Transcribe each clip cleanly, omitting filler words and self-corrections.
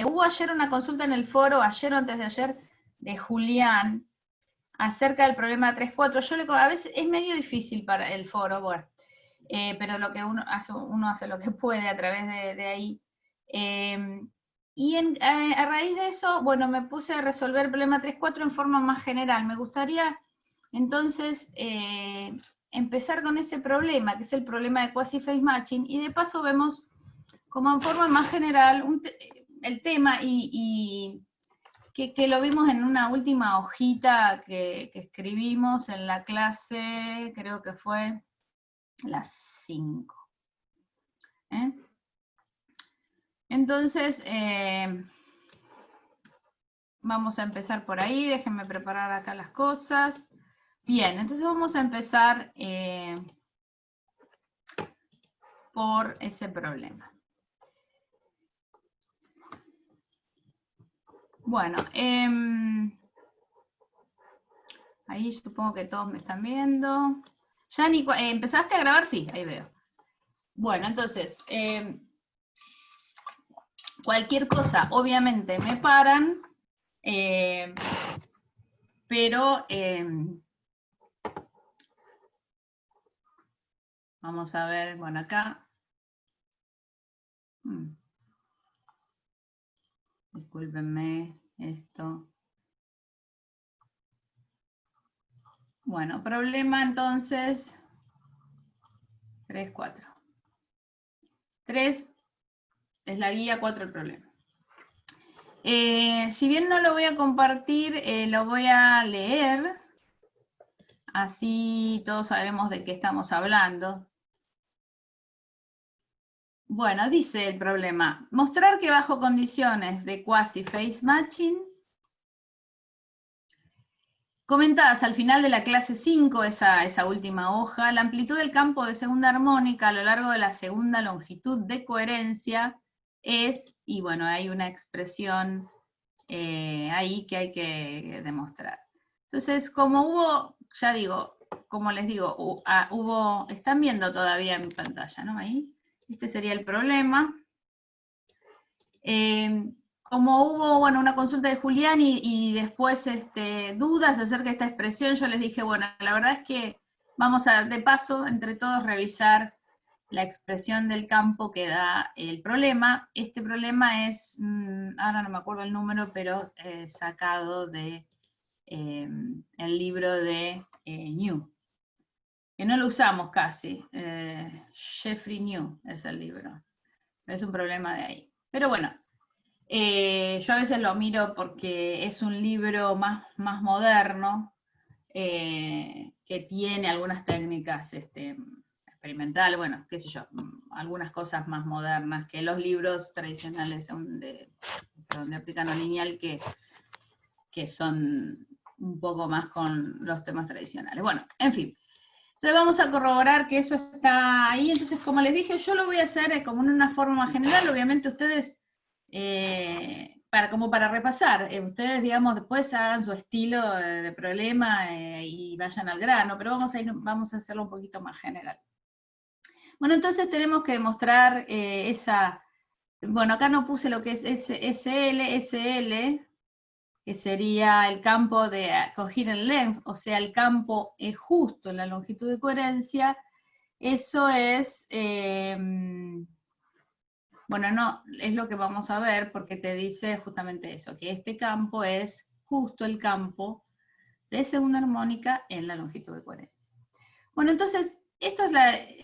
hubo ayer una consulta en el foro, ayer o antes de ayer, de Julián, acerca del problema 3-4. A veces es medio difícil para el foro, bueno, pero lo que uno hace lo que puede a través de ahí. Y a raíz de eso, bueno, me puse a resolver el problema 3-4 en forma más general. Me gustaría, entonces, empezar con ese problema, que es el problema de quasi-phase matching, y de paso vemos como en forma más general el tema y que lo vimos en una última hojita que escribimos en la clase, creo que fue las 5. Entonces, vamos a empezar por ahí, déjenme preparar acá las cosas. Bien, entonces vamos a empezar por ese problema. Bueno, ahí supongo que todos me están viendo. Yani, ¿empezaste a grabar? Sí, ahí veo. Bueno, entonces, cualquier cosa, obviamente me paran, pero vamos a ver, bueno, acá. Discúlpenme esto. Bueno, problema entonces 3, 4. 3 es la guía, 4 el problema. Si bien no lo voy a compartir, lo voy a leer. Así todos sabemos de qué estamos hablando. Bueno, dice el problema. Mostrar que bajo condiciones de quasi-phase matching, comentadas al final de la clase 5, esa última hoja, la amplitud del campo de segunda armónica a lo largo de la segunda longitud de coherencia es, y bueno, hay una expresión ahí que hay que demostrar. Entonces, como hubo, ya digo, como les digo, están viendo todavía mi pantalla, ¿no? Ahí, este sería el problema. Como hubo, bueno, una consulta de Julián y después dudas acerca de esta expresión, yo les dije, bueno, la verdad es que vamos a, de paso, entre todos, revisar la expresión del campo que da el problema. Este problema es, ahora no me acuerdo el número, pero sacado de el libro de New, que no lo usamos casi. Jeffrey New es el libro. Es un problema de ahí. Pero bueno, yo a veces lo miro porque es un libro más moderno, que tiene algunas técnicas experimentales, bueno, qué sé yo, algunas cosas más modernas que los libros tradicionales de óptica no lineal que son un poco más con los temas tradicionales. Bueno, en fin. Entonces vamos a corroborar que eso está ahí. Entonces, como les dije, yo lo voy a hacer como en una forma más general. Obviamente ustedes, como para repasar, ustedes, digamos, después hagan su estilo de problema y vayan al grano, pero vamos a hacerlo un poquito más general. Bueno, entonces tenemos que demostrar bueno, acá no puse lo que es SL, que sería el campo de coherent length, o sea, el campo es justo en la longitud de coherencia. Eso es, bueno, no, es lo que vamos a ver porque te dice justamente eso, que este campo es justo el campo de segunda armónica en la longitud de coherencia. Bueno, entonces, esto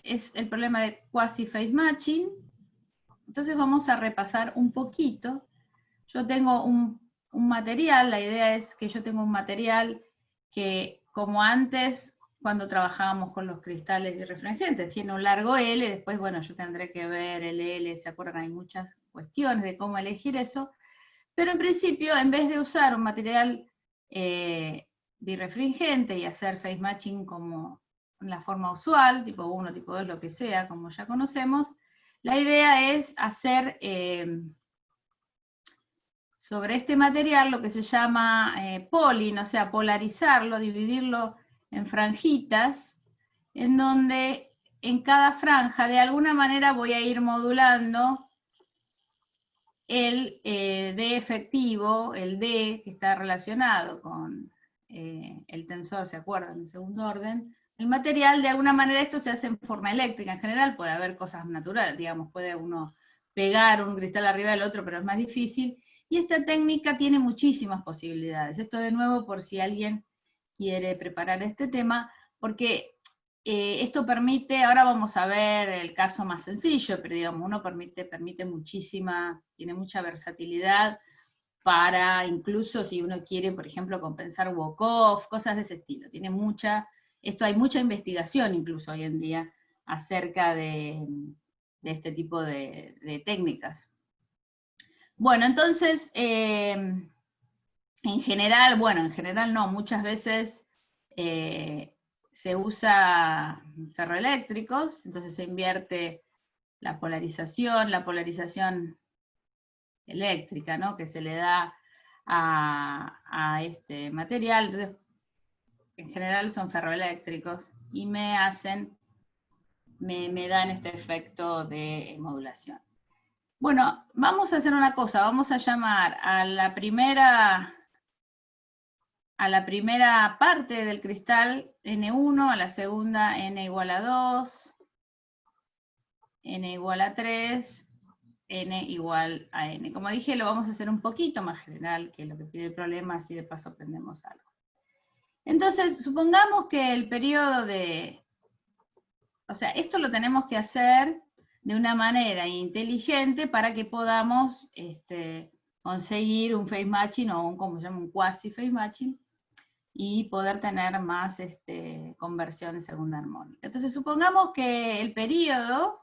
es el problema de quasi-phase matching. Entonces vamos a repasar un poquito. Yo tengo un material, la idea es que yo tengo un material que, como antes, cuando trabajábamos con los cristales birrefringentes, tiene un largo L, después, bueno, yo tendré que ver el L, ¿se acuerdan? Hay muchas cuestiones de cómo elegir eso, pero en principio, en vez de usar un material birrefringente y hacer phase matching como en la forma usual, tipo 1, tipo 2, lo que sea, como ya conocemos, la idea es hacer sobre este material lo que se llama polling, o sea, polarizarlo, dividirlo en franjitas, en donde en cada franja de alguna manera voy a ir modulando el D efectivo, el D que está relacionado con el tensor, ¿se acuerdan? En segundo orden. El material, de alguna manera, esto se hace en forma eléctrica. En general puede haber cosas naturales, digamos, puede uno pegar un cristal arriba del otro, pero es más difícil. Y esta técnica tiene muchísimas posibilidades. Esto de nuevo por si alguien quiere preparar este tema, porque esto permite, ahora vamos a ver el caso más sencillo, pero digamos, uno permite muchísima, tiene mucha versatilidad para, incluso si uno quiere, por ejemplo, compensar walk-off, cosas de ese estilo. Tiene hay mucha investigación incluso hoy en día acerca de este tipo de técnicas. Bueno, entonces, en general no, muchas veces se usa ferroeléctricos, entonces se invierte la polarización eléctrica, ¿no? Que se le da a este material. Entonces, en general son ferroeléctricos y me dan este efecto de modulación. Bueno, vamos a hacer una cosa, vamos a llamar a la primera parte del cristal N1, a la segunda N igual a 2, N igual a 3, N igual a N. Como dije, lo vamos a hacer un poquito más general que lo que pide el problema, así de paso aprendemos algo. Entonces, supongamos que el periodo o sea, esto lo tenemos que hacer de una manera inteligente para que podamos conseguir un phase matching o como se llama, un quasi phase matching, y poder tener más conversión de segunda armónica. Entonces, supongamos que el periodo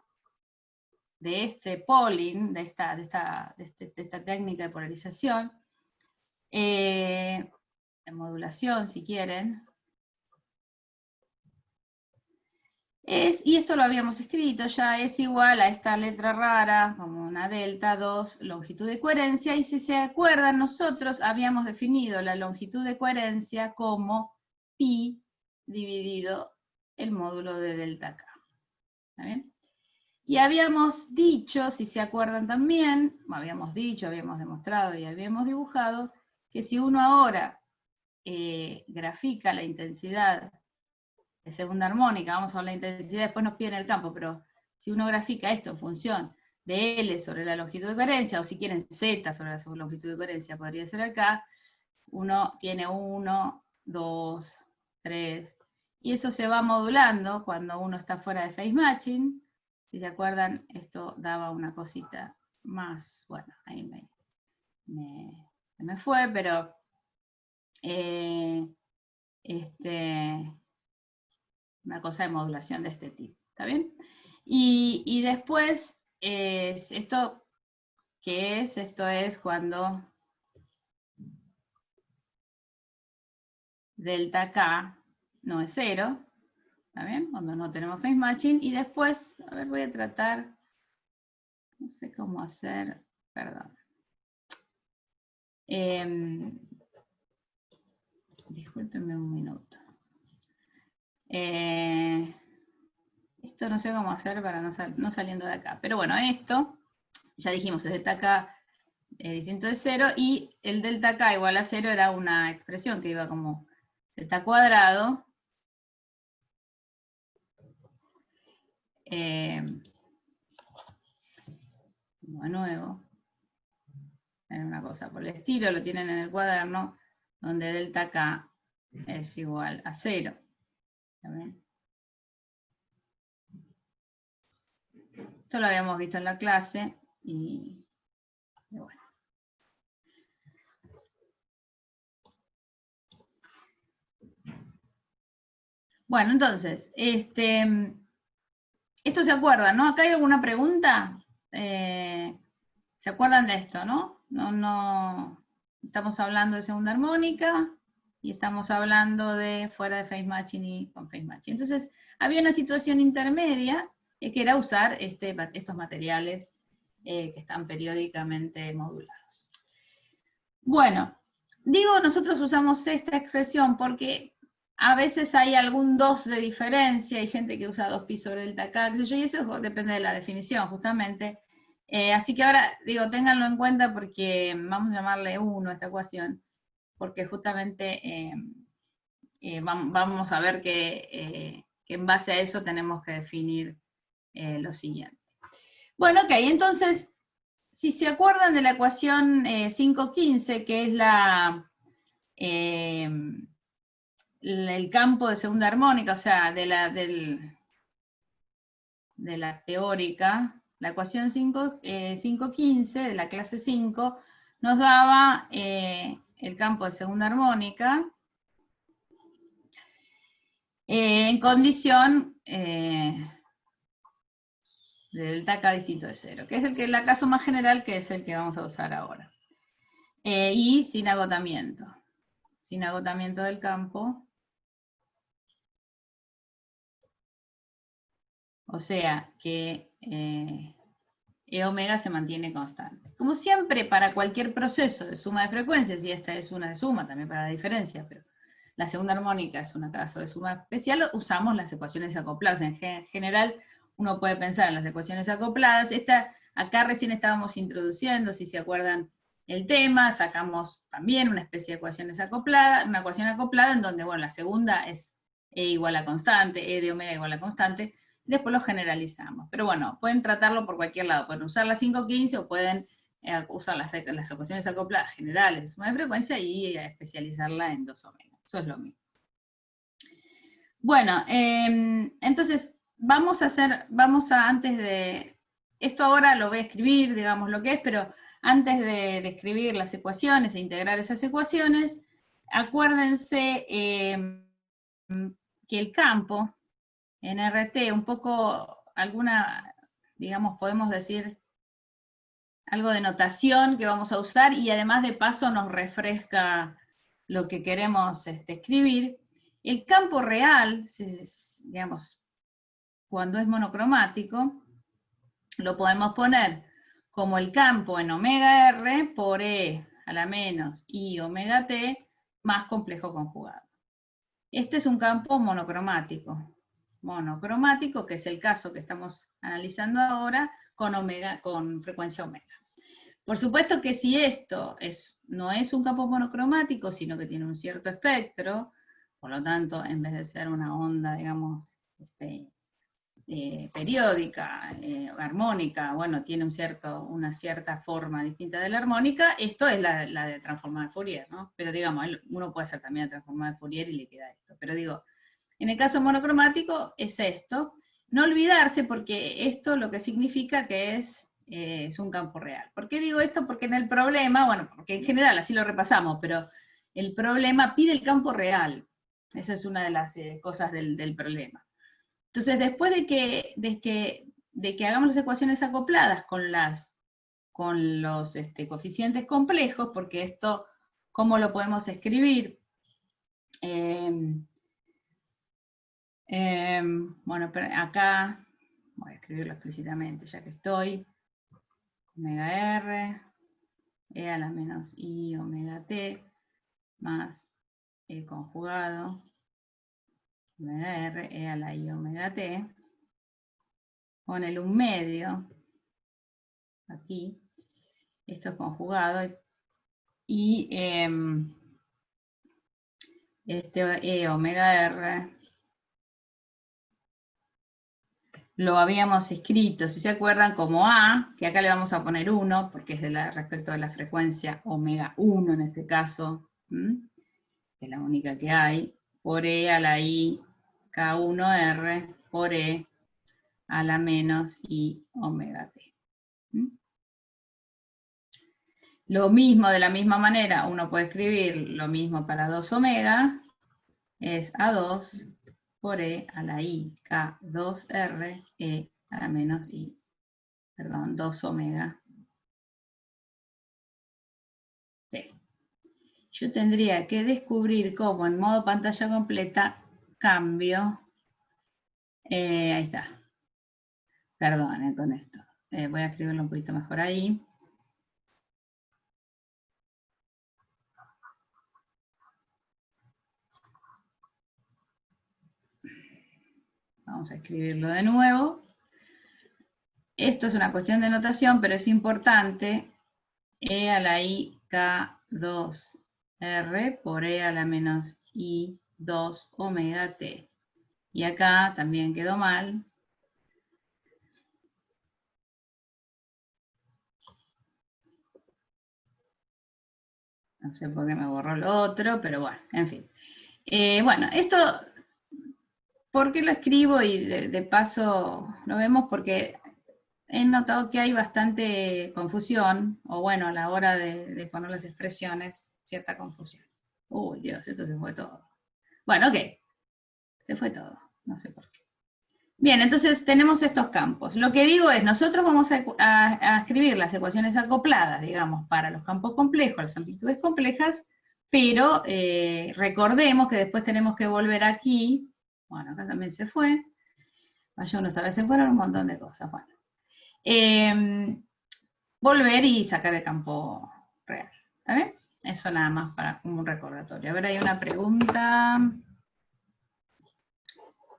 de este polling, de esta técnica de polarización, de modulación, si quieren, y esto lo habíamos escrito ya, es igual a esta letra rara, como una delta 2, longitud de coherencia, y si se acuerdan, nosotros habíamos definido la longitud de coherencia como pi dividido el módulo de delta k. ¿Está bien? Y habíamos dicho, si se acuerdan también, habíamos demostrado y habíamos dibujado, que si uno ahora grafica la intensidad de segunda armónica, vamos a ver la intensidad, después nos piden el campo, pero si uno grafica esto en función de L sobre la longitud de coherencia, o si quieren Z sobre la longitud de coherencia, podría ser acá, uno tiene 1, 2, 3, y eso se va modulando cuando uno está fuera de phase matching. Si se acuerdan, esto daba una cosita más, bueno, ahí me fue, pero una cosa de modulación de este tipo, ¿está bien? Y después, ¿esto qué es? Esto es cuando delta K no es 0, ¿está bien? Cuando no tenemos phase matching, y después, a ver, voy a tratar, no sé cómo hacer, perdón. Discúlpenme un minuto. Esto no sé cómo hacer para no saliendo de acá. Pero bueno, esto, ya dijimos, es delta K distinto de 0, y el delta K igual a 0 era una expresión que iba como z cuadrado de nuevo, era una cosa por el estilo, lo tienen en el cuaderno, donde delta K es igual a 0. ¿También? Esto lo habíamos visto en la clase, y bueno. Bueno, entonces, esto se acuerdan, ¿no? ¿Acá hay alguna pregunta? ¿Se acuerdan de esto, no? No, estamos hablando de segunda armónica y estamos hablando de fuera de phase matching y con phase matching. Entonces, había una situación intermedia que era usar estos materiales que están periódicamente modulados. Bueno, nosotros usamos esta expresión porque a veces hay algún 2 de diferencia, hay gente que usa 2pi sobre delta K, qué sé yo, y eso depende de la definición, justamente. Así que ahora, digo, ténganlo en cuenta porque vamos a llamarle 1 a esta ecuación, porque justamente vamos a ver que en base a eso tenemos que definir lo siguiente. Bueno, ok, entonces, si se acuerdan de la ecuación 5.15, que es el campo de segunda armónica, o sea, de la teórica, la ecuación 5.15 de la clase 5 nos daba el campo de segunda armónica en condición de delta K distinto de 0, que es el caso más general, que es el que vamos a usar ahora. Y sin agotamiento del campo. O sea que E omega se mantiene constante. Como siempre, para cualquier proceso de suma de frecuencias, y esta es una de suma también para la diferencia, pero la segunda armónica es un caso de suma especial, usamos las ecuaciones acopladas. En general, uno puede pensar en las ecuaciones acopladas. Acá recién estábamos introduciendo, si se acuerdan, el tema, sacamos también una especie de ecuaciones acopladas, una ecuación acoplada en donde, bueno, la segunda es E igual a constante, E de omega igual a constante, después lo generalizamos. Pero bueno, pueden tratarlo por cualquier lado. Pueden usar la 5.15 o pueden usar las ecuaciones acopladas generales de suma de frecuencia y especializarla en 2 omega. Eso es lo mismo. Bueno, entonces vamos a antes de, esto ahora lo voy a escribir, digamos lo que es, pero antes de escribir las ecuaciones e integrar esas ecuaciones, acuérdense que el campo en RT, un poco digamos, podemos decir algo de notación que vamos a usar y además de paso nos refresca lo que queremos escribir. El campo real, digamos, cuando es monocromático, lo podemos poner como el campo en omega R por E a la menos I omega T más complejo conjugado. Este es un campo monocromático, que es el caso que estamos analizando ahora con frecuencia omega. Por supuesto que si esto no es un campo monocromático, sino que tiene un cierto espectro, por lo tanto, en vez de ser una onda, digamos, periódica, armónica, bueno, tiene una cierta forma distinta de la armónica, esto es la de transformada de Fourier, ¿no? Pero digamos, uno puede hacer también la transformada de Fourier y le queda esto. Pero digo, en el caso monocromático es esto. No olvidarse, porque esto lo que significa que es un campo real. ¿Por qué digo esto? Porque en el problema, bueno, porque en general así lo repasamos, pero el problema pide el campo real. Esa es una de las cosas del problema. Entonces, después de que hagamos las ecuaciones acopladas con los coeficientes complejos, porque esto, ¿cómo lo podemos escribir? Bueno, pero acá voy a escribirlo explícitamente, ya que estoy. Omega R, E a la menos I omega T, más E conjugado, omega R, E a la I omega T, ponele un medio, aquí, esto es conjugado, y E omega R lo habíamos escrito, si se acuerdan, como A, que acá le vamos a poner 1, porque es respecto de la frecuencia omega 1 en este caso, que es la única que hay, por E a la I K1R por E a la menos I omega T. Lo mismo, de la misma manera, uno puede escribir lo mismo para 2 omega, es A2 por E a la I K2R E a la menos I, 2 omega T. Yo tendría que descubrir cómo en modo pantalla completa cambio, ahí está, perdón con esto, voy a escribirlo un poquito mejor ahí. Vamos a escribirlo de nuevo. Esto es una cuestión de notación, pero es importante. E a la I K2R por E a la menos I2 omega T. Y acá también quedó mal. No sé por qué me borró lo otro, pero bueno, en fin. Bueno, esto, ¿por qué lo escribo? Y de paso lo vemos porque he notado que hay bastante confusión, o bueno, a la hora de poner las expresiones, cierta confusión. Uy, Dios, esto se fue todo. Bueno, ok, se fue todo, no sé por qué. Bien, entonces tenemos estos campos. Lo que digo es, nosotros vamos a escribir las ecuaciones acopladas, digamos, para los campos complejos, las amplitudes complejas, pero recordemos que después tenemos que volver aquí. Bueno, acá también se fue. Vaya uno sabe, se fueron un montón de cosas. Bueno. Volver y sacar el campo real. ¿Está bien? Eso nada más para como un recordatorio. A ver, hay una pregunta.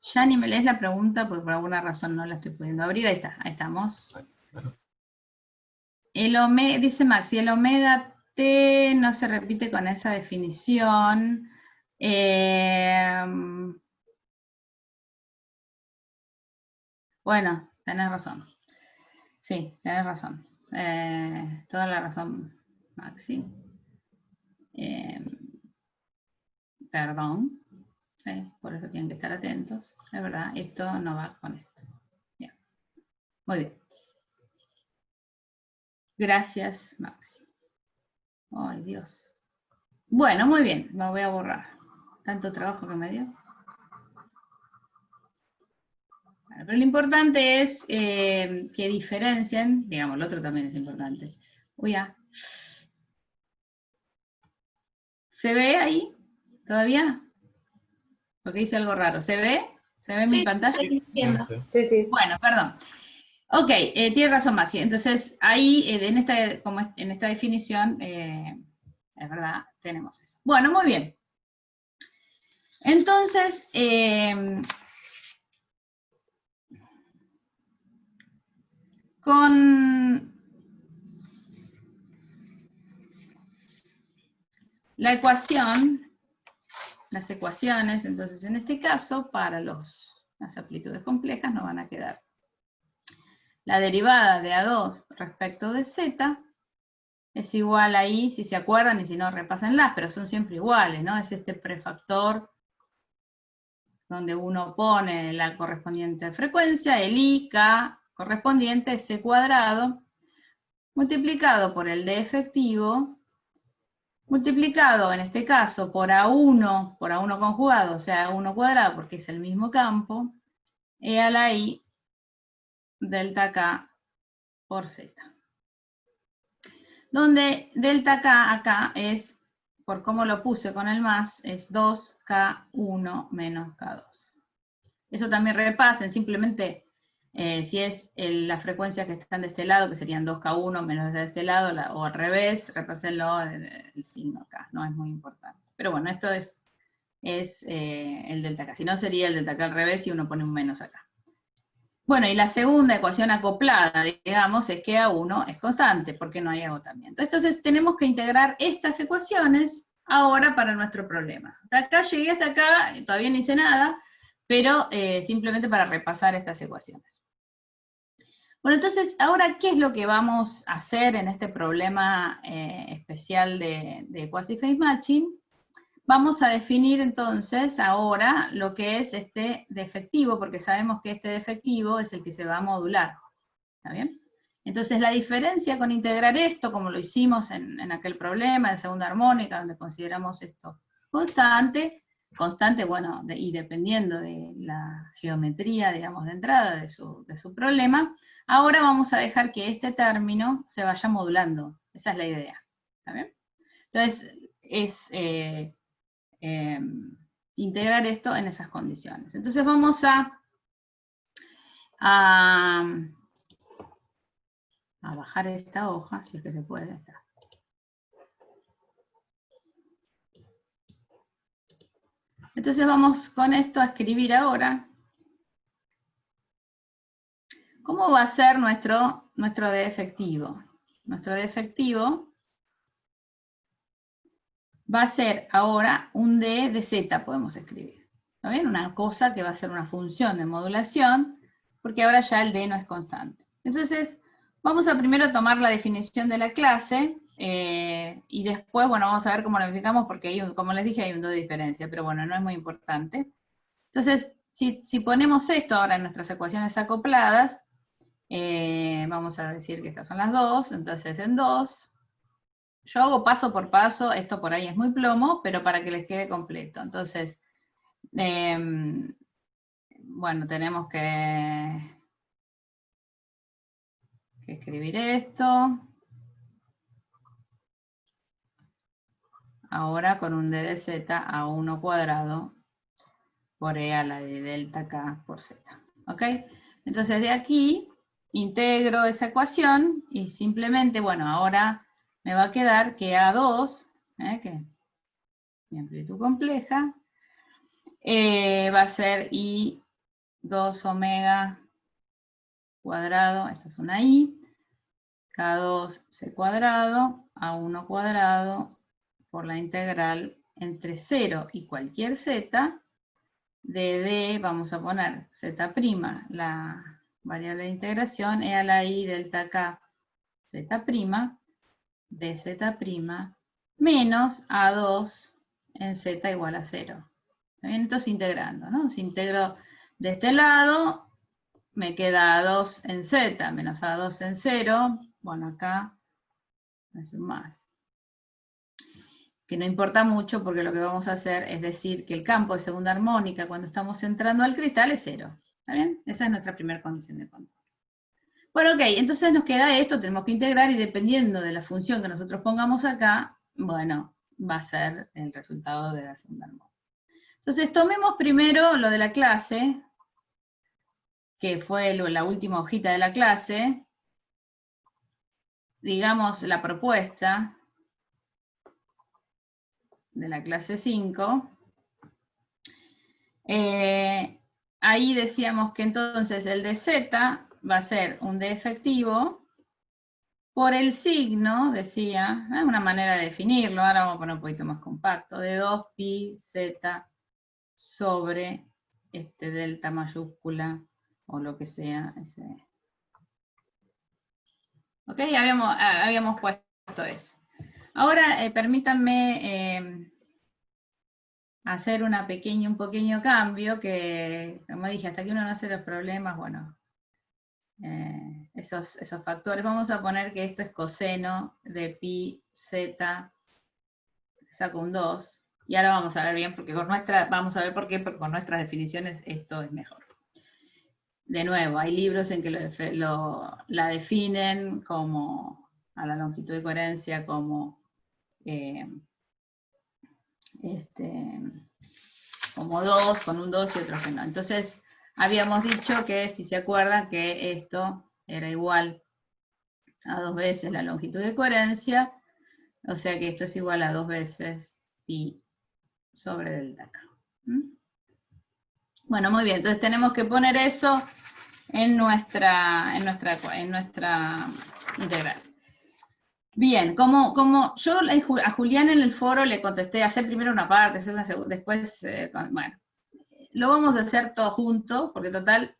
Ya ni me lees la pregunta porque por alguna razón no la estoy pudiendo abrir. Ahí está, ahí estamos. Bueno. El omega, dice Maxi, el omega T no se repite con esa definición. Bueno, tenés razón. Sí, tenés razón. Toda la razón, Maxi. Perdón. ¿Sí? Por eso tienen que estar atentos. Es verdad, esto no va con esto. Bien. Muy bien. Gracias, Maxi. Ay, Dios. Bueno, muy bien, me voy a borrar. Tanto trabajo que me dio. Bueno, pero lo importante es que diferencien, digamos, el otro también es importante. Uy, ya. ¿Se ve ahí? ¿Todavía? Porque hice algo raro. ¿Se ve? ¿Se ve mi Sí, pantalla? estoy viendo. Sí. Sí. Bueno, perdón. Ok, tiene razón Maxi. Entonces, ahí, como en esta definición, es verdad, tenemos eso. Bueno, muy bien. Entonces, con la ecuación, las ecuaciones, entonces en este caso, para las amplitudes complejas nos van a quedar la derivada de A2 respecto de Z es igual ahí, si se acuerdan, y si no, repásenlas, pero son siempre iguales, ¿no? Es este prefactor donde uno pone la correspondiente frecuencia, el IK correspondiente, C cuadrado, multiplicado por el D efectivo, multiplicado en este caso por A1 conjugado, o sea, A1 cuadrado, porque es el mismo campo, E a la I delta K por Z. Donde delta K acá es, por cómo lo puse con el más, es 2K1 menos K2. Eso también repasen, simplemente si es la frecuencia que están de este lado, que serían 2K1 menos de este lado, o al revés, repásenlo el signo acá, no es muy importante. Pero bueno, esto es el delta K. Si no, sería el delta K al revés y uno pone un menos acá. Bueno, y la segunda ecuación acoplada, digamos, es que A1 es constante, porque no hay agotamiento. Entonces tenemos que integrar estas ecuaciones ahora para nuestro problema. De acá llegué hasta acá, todavía no hice nada, pero simplemente para repasar estas ecuaciones. Bueno, entonces, ahora, ¿qué es lo que vamos a hacer en este problema especial de quasi-phase matching? Vamos a definir entonces ahora lo que es este defectivo, porque sabemos que este defectivo es el que se va a modular. ¿Está bien? Entonces la diferencia con integrar esto, como lo hicimos en aquel problema de segunda armónica, donde consideramos esto constante, bueno, y dependiendo de la geometría, digamos, de entrada de su problema, ahora vamos a dejar que este término se vaya modulando. Esa es la idea. ¿Está bien? Entonces, es integrar esto en esas condiciones. Entonces vamos a bajar esta hoja, si es que se puede. Está. Entonces vamos con esto a escribir ahora. ¿cómo va a ser nuestro D efectivo? Nuestro D efectivo va a ser ahora un D de Z, podemos escribir. ¿Está bien? Una cosa que va a ser una función de modulación, porque ahora ya el D no es constante. Entonces, vamos a primero tomar la definición de la clase, y después, bueno, vamos a ver cómo lo modificamos, porque hay como les dije, hay un D de diferencia, pero bueno, no es muy importante. Entonces, si ponemos esto ahora en nuestras ecuaciones acopladas, vamos a decir que estas son las dos, entonces en 2, yo hago paso por paso, esto por ahí es muy plomo, pero para que les quede completo. Entonces, bueno, tenemos que escribir esto. Ahora con un d de z a 1 cuadrado por e a la de delta k por z. ¿Ok? Entonces de aquí integro esa ecuación y simplemente, bueno, ahora me va a quedar que A2, que es mi amplitud compleja, va a ser I2 omega cuadrado, esto es una I, K2C cuadrado, A1 cuadrado, por la integral entre 0 y cualquier z, de D, vamos a poner Z', la variable de integración, e a la I delta K Z', de Z', menos A2 en Z igual a 0. Bien, entonces integrando, ¿no? Si integro de este lado, me queda A2 en Z menos A2 en 0. Bueno, acá no es un más. Que no importa mucho porque lo que vamos a hacer es decir que el campo de segunda armónica cuando estamos entrando al cristal es 0. ¿Está bien? Esa es nuestra primera condición de control. Bueno, ok, entonces nos queda esto, tenemos que integrar y dependiendo de la función que nosotros pongamos acá, bueno, va a ser el resultado de la segunda armónica. Entonces tomemos primero lo de la clase, que fue la última hojita de la clase, digamos la propuesta de la clase 5. Ahí decíamos que entonces el de Z va a ser un D efectivo por el signo, decía, es una manera de definirlo, ahora vamos a poner un poquito más compacto, de 2pi Z sobre este delta mayúscula o lo que sea. ¿Ok? Habíamos puesto eso. Ahora permítanme hacer un pequeño cambio que, como dije, hasta que uno no hace los problemas, bueno, esos factores. Vamos a poner que esto es coseno de pi z, saco un 2, y ahora vamos a ver bien, porque vamos a ver por qué, porque con nuestras definiciones esto es mejor. De nuevo, hay libros en que la definen como, a la longitud de coherencia, como como 2, con un 2 y otros que no. Entonces, habíamos dicho que, si se acuerdan, que esto era igual a 2 veces la longitud de coherencia, o sea que esto es igual a 2 veces pi sobre delta k. Bueno, muy bien, entonces tenemos que poner eso en nuestra integral. Bien, como yo a Julián en el foro le contesté, hacer primero una parte, hacer una segunda, después, bueno, lo vamos a hacer todo junto, porque total,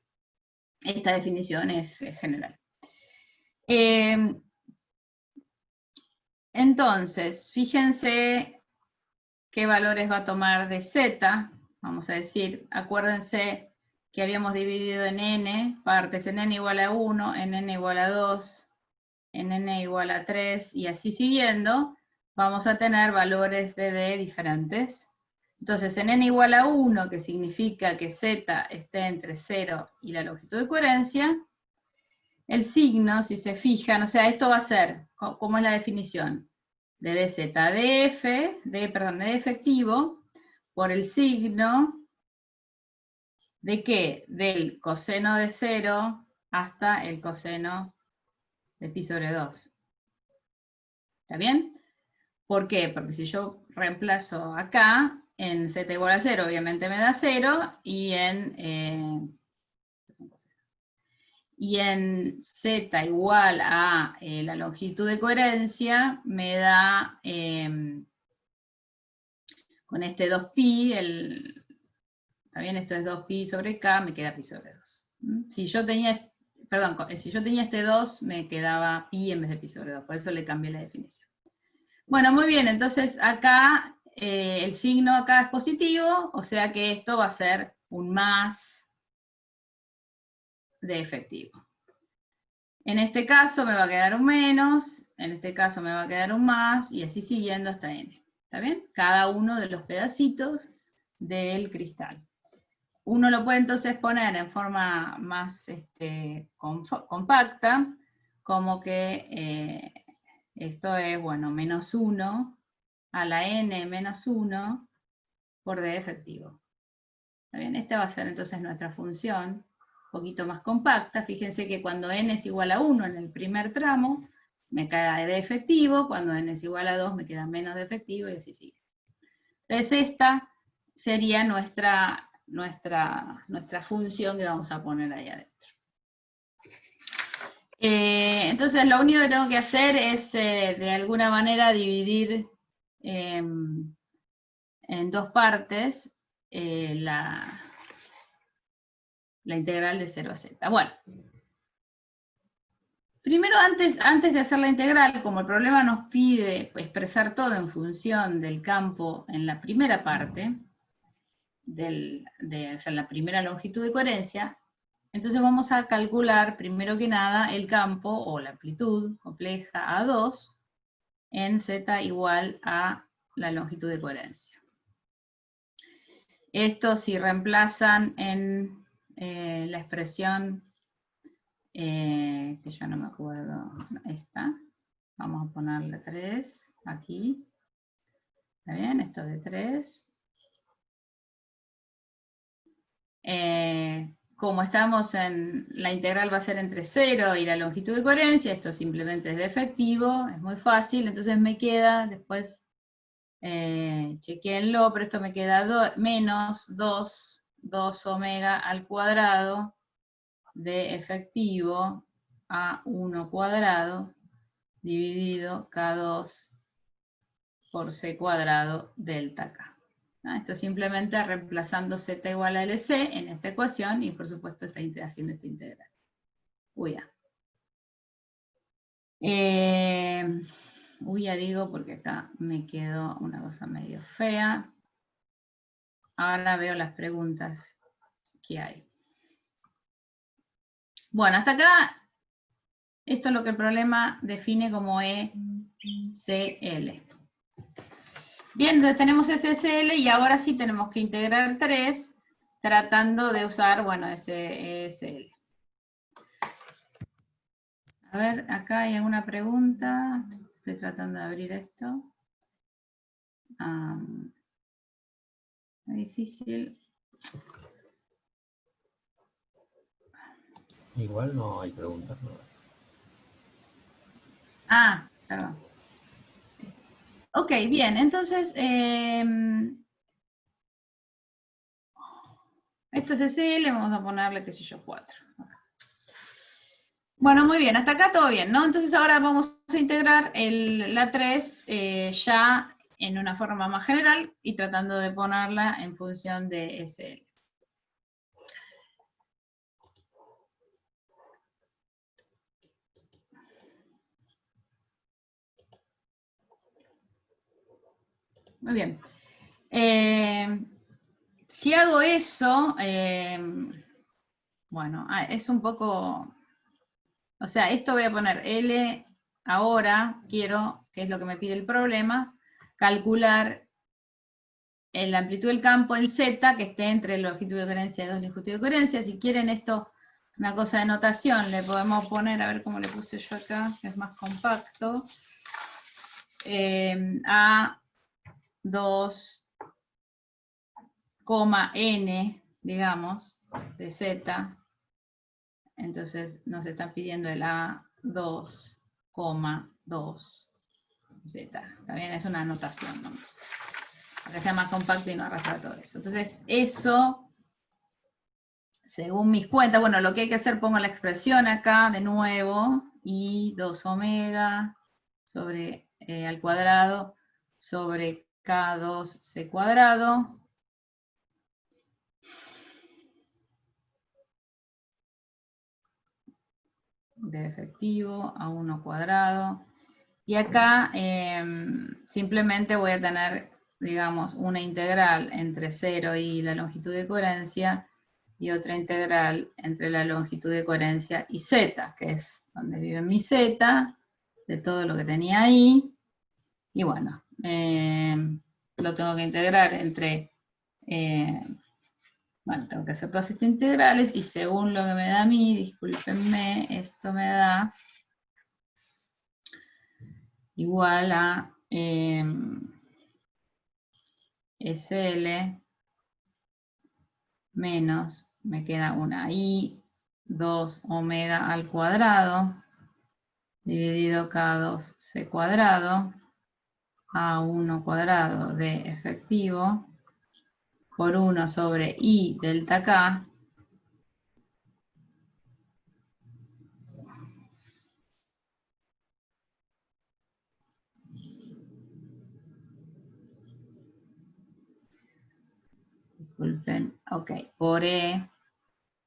esta definición es general. Entonces, fíjense qué valores va a tomar de z, vamos a decir, acuérdense que habíamos dividido en n partes, en n igual a 1, en n igual a 2, en n igual a 3, y así siguiendo, vamos a tener valores de d diferentes. Entonces, en n igual a 1, que significa que z esté entre 0 y la longitud de coherencia, el signo, si se fijan, o sea, esto va a ser, ¿cómo es la definición? De dz df, de efectivo, por el signo, ¿de qué? Del coseno de 0 hasta el coseno de pi sobre 2. ¿Está bien? ¿Por qué? Porque si yo reemplazo acá, en z igual a 0, obviamente me da 0, y y en z igual a la longitud de coherencia, me da, con este 2pi, también esto es 2pi sobre k, me queda pi sobre 2. Si yo tenía, perdón, si yo tenía este 2, me quedaba pi en vez de pi sobre 2, por eso le cambié la definición. Bueno, muy bien, entonces acá, el signo acá es positivo, o sea que esto va a ser un más de efectivo. En este caso me va a quedar un menos, en este caso me va a quedar un más, y así siguiendo hasta n. ¿Está bien? Cada uno de los pedacitos del cristal. Uno lo puede entonces poner en forma más compacta, como que esto es, bueno, menos 1 a la n menos 1 por d efectivo. ¿Está bien? Esta va a ser entonces nuestra función, un poquito más compacta. Fíjense que cuando n es igual a 1 en el primer tramo, me queda d efectivo, cuando n es igual a 2 me queda menos d efectivo, y así sigue. Entonces esta sería nuestra función que vamos a poner ahí adentro. Entonces lo único que tengo que hacer es de alguna manera dividir en dos partes la integral de 0 a z. Bueno, primero antes de hacer la integral, como el problema nos pide expresar todo en función del campo en la primera parte, o sea, la primera longitud de coherencia, entonces vamos a calcular primero que nada el campo o la amplitud compleja A2 en z igual a la longitud de coherencia. Esto si reemplazan en la expresión, que yo no me acuerdo, esta, vamos a ponerle 3 aquí, ¿está bien? Esto de 3. Como estamos en, la integral va a ser entre 0 y la longitud de coherencia, esto simplemente es de efectivo, es muy fácil, entonces me queda, después chequéenlo, pero esto me queda menos 2 omega al cuadrado de efectivo a 1 cuadrado dividido K2 por C cuadrado delta K. Esto simplemente reemplazando z igual a LC en esta ecuación y por supuesto está haciendo esta integral. Uy, ya digo porque acá me quedó una cosa medio fea. Ahora veo las preguntas que hay. Bueno, hasta acá, esto es lo que el problema define como ECL. Bien, entonces tenemos SSL y ahora sí tenemos que integrar 3 tratando de usar, bueno, ese ESL. A ver, acá hay alguna pregunta. Estoy tratando de abrir esto. Es difícil. Igual no hay preguntas nuevas. Perdón. Ok, bien, entonces, esto es SL, vamos a ponerle, qué sé yo, 4. Bueno, muy bien, hasta acá todo bien, ¿no? Entonces ahora vamos a integrar la 3 ya en una forma más general y tratando de ponerla en función de SL. Muy bien. Si hago eso, bueno, es un poco... O sea, esto voy a poner L ahora, quiero, que es lo que me pide el problema, calcular la amplitud del campo en Z, que esté entre la longitud de coherencia y 2 longitud de coherencia. Si quieren esto, una cosa de notación, le podemos poner, a ver cómo le puse yo acá, que es más compacto, a 2, n, digamos, de Z. Entonces nos están pidiendo el A2, 2, Z. También es una anotación nomás. Para que sea más compacto y no arrastra todo eso. Entonces, eso según mis cuentas, bueno, lo que hay que hacer, pongo la expresión acá de nuevo, y 2 omega sobre al cuadrado sobre K2C cuadrado. De efectivo a 1 cuadrado. Y acá simplemente voy a tener, digamos, una integral entre 0 y la longitud de coherencia, y otra integral entre la longitud de coherencia y z, que es donde vive mi z, de todo lo que tenía ahí. Y bueno, lo tengo que integrar entre, bueno, tengo que hacer todas estas integrales, y según lo que me da a mí, discúlpenme, esto me da igual a SL menos, me queda una I, 2 omega al cuadrado, dividido K2C cuadrado, a 1 cuadrado de efectivo, por 1 sobre I delta K, disculpen, ok, por E,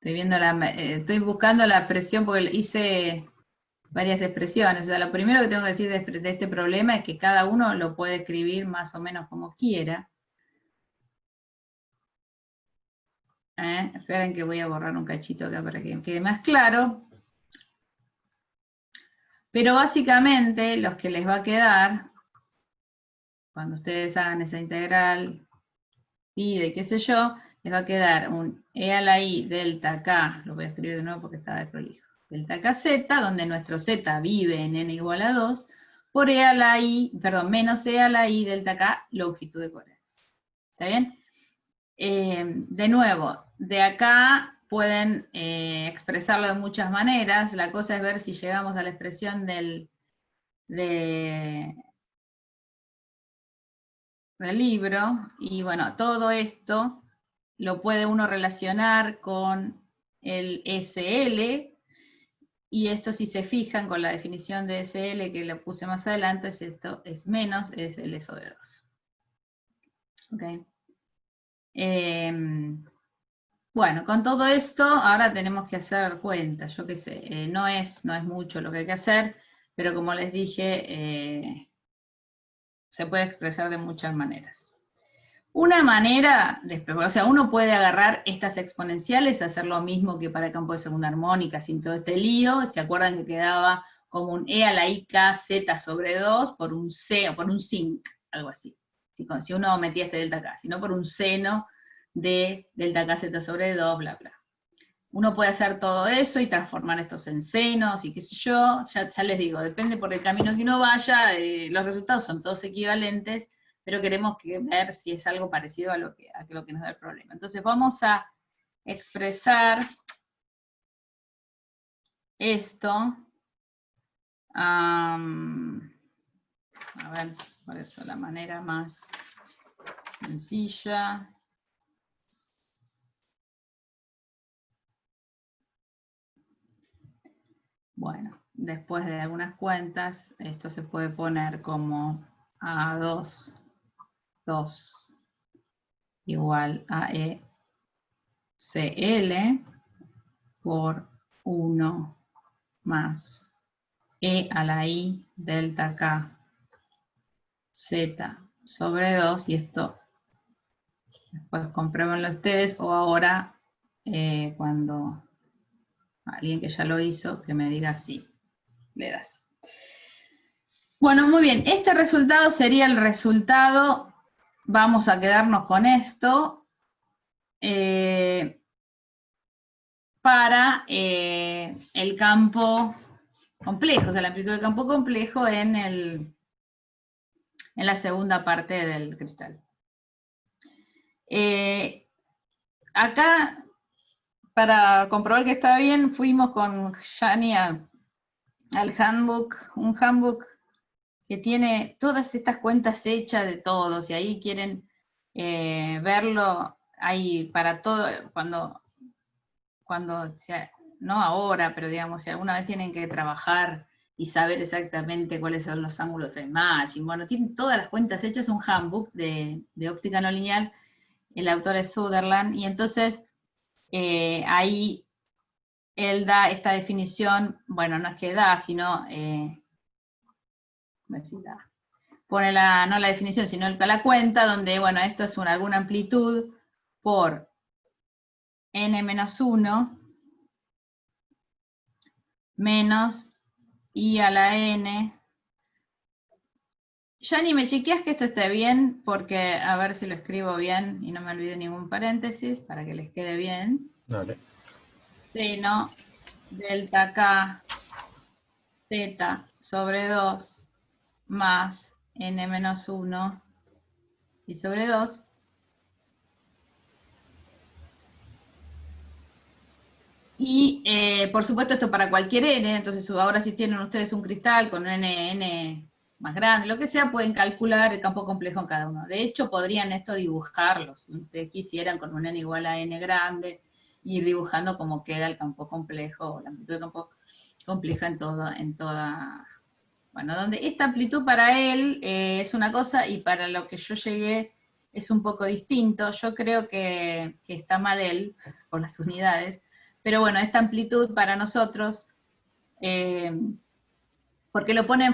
estoy buscando la expresión porque hice varias expresiones. O sea, lo primero que tengo que decir de este problema es que cada uno lo puede escribir más o menos como quiera. Esperen que voy a borrar un cachito acá para que quede más claro. Pero básicamente los que les va a quedar, cuando ustedes hagan esa integral y de qué sé yo, les va a quedar un e a la i delta k, lo voy a escribir de nuevo porque está de prolijo, delta kz, donde nuestro z vive en n igual a 2, por e a la i, perdón, menos e a la i delta k, longitud de coherencia. ¿Está bien? De nuevo, de acá pueden expresarlo de muchas maneras. La cosa es ver si llegamos a la expresión del libro. Y bueno, todo esto lo puede uno relacionar con el SL. Y esto, si se fijan con la definición de SL que le puse más adelante, es esto, es menos, es el SO de 2. ¿Ok? Bueno, con todo esto, ahora tenemos que hacer cuentas, yo qué sé, no es mucho lo que hay que hacer, pero como les dije, se puede expresar de muchas maneras. Una manera, o sea, uno puede agarrar estas exponenciales, hacer lo mismo que para campo de segunda armónica, sin todo este lío. ¿Se acuerdan que quedaba como un e a la i k z sobre 2 por un c, o por un sin, algo así? Si uno metía este delta k, sino por un seno de delta k z sobre 2, bla, bla. Uno puede hacer todo eso y transformar estos en senos y qué sé yo, ya les digo, depende por el camino que uno vaya, los resultados son todos equivalentes, pero queremos ver si es algo parecido a lo que nos da el problema. Entonces vamos a expresar esto, a ver, por eso la manera más sencilla. Bueno, después de algunas cuentas, esto se puede poner como A2, 2 igual a ECL por 1 más E a la I delta K Z sobre 2, y esto después compruébenlo ustedes, o ahora cuando alguien que ya lo hizo, que me diga sí, le das. Bueno, muy bien, este resultado sería el resultado, vamos a quedarnos con esto, para el campo complejo, o sea, la amplitud del campo complejo en la segunda parte del cristal. Acá, para comprobar que está bien, fuimos con Yani al handbook, un handbook que tiene todas estas cuentas hechas de todos, y ahí quieren verlo, hay para todo, cuando cuando, no ahora, pero digamos, si alguna vez tienen que trabajar y saber exactamente cuáles son los ángulos de matching, bueno, tienen todas las cuentas hechas, un handbook de óptica no lineal, el autor es Sutherland, y entonces ahí él da esta definición, bueno, no es que da, sino, pone no la definición, sino la cuenta, donde, bueno, esto es alguna amplitud por n-1 menos i a la n. Ya ni me chequeas que esto esté bien, porque a ver si lo escribo bien y no me olvide ningún paréntesis para que les quede bien. Vale. Seno delta k z sobre 2 más n-1 y sobre 2. Y por supuesto esto para cualquier n, entonces ahora si tienen ustedes un cristal con n más grande, lo que sea, pueden calcular el campo complejo en cada uno. De hecho, podrían esto dibujarlos, si ustedes quisieran con un n igual a n grande, ir dibujando cómo queda el campo complejo, la amplitud del campo compleja en toda, bueno, donde esta amplitud para él es una cosa y para lo que yo llegué es un poco distinto. Yo creo que está mal él por las unidades, pero bueno, esta amplitud para nosotros, porque lo pone,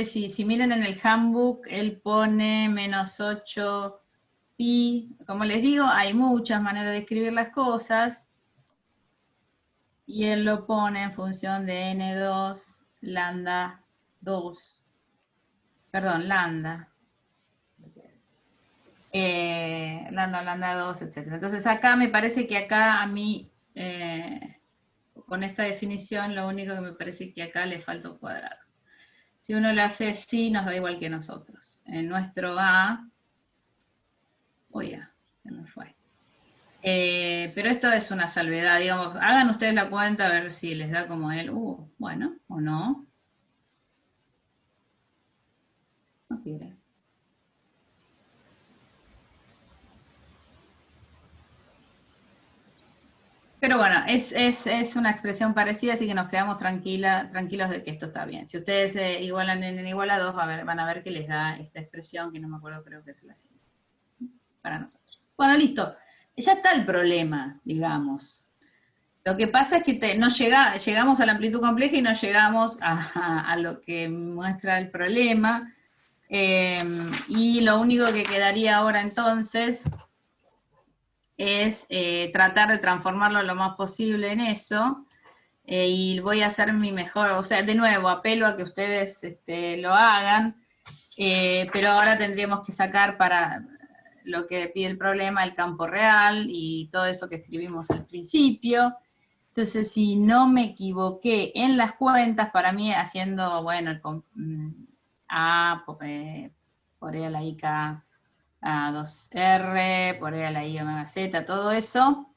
si miren en el handbook, él pone menos 8 pi, como les digo, hay muchas maneras de escribir las cosas, y él lo pone en función de n2 lambda 2, perdón, lambda, lambda 2, etc. Entonces acá me parece que acá a mí, con esta definición, lo único que me parece que acá le falta un cuadrado. Si uno lo hace así, nos da igual que nosotros. En nuestro A, se me fue. Pero esto es una salvedad, digamos, hagan ustedes la cuenta a ver si les da como él, bueno, o no. No quiere. Pero bueno, es una expresión parecida, así que nos quedamos tranquilos de que esto está bien. Si ustedes igualan n igual a 2, van a ver que les da esta expresión, que no me acuerdo, creo que es la siguiente. Para nosotros. Bueno, listo. Ya está el problema, digamos. Lo que pasa es que llegamos a la amplitud compleja y no llegamos a lo que muestra el problema. Y lo único que quedaría ahora entonces es tratar de transformarlo lo más posible en eso, y voy a hacer mi mejor, o sea, de nuevo, apelo a que ustedes lo hagan, pero ahora tendríamos que sacar para lo que pide el problema el campo real y todo eso que escribimos al principio. Entonces, si no me equivoqué en las cuentas, para mí haciendo, bueno, A por E a la IK a 2R, por E a la I omega Z, todo eso,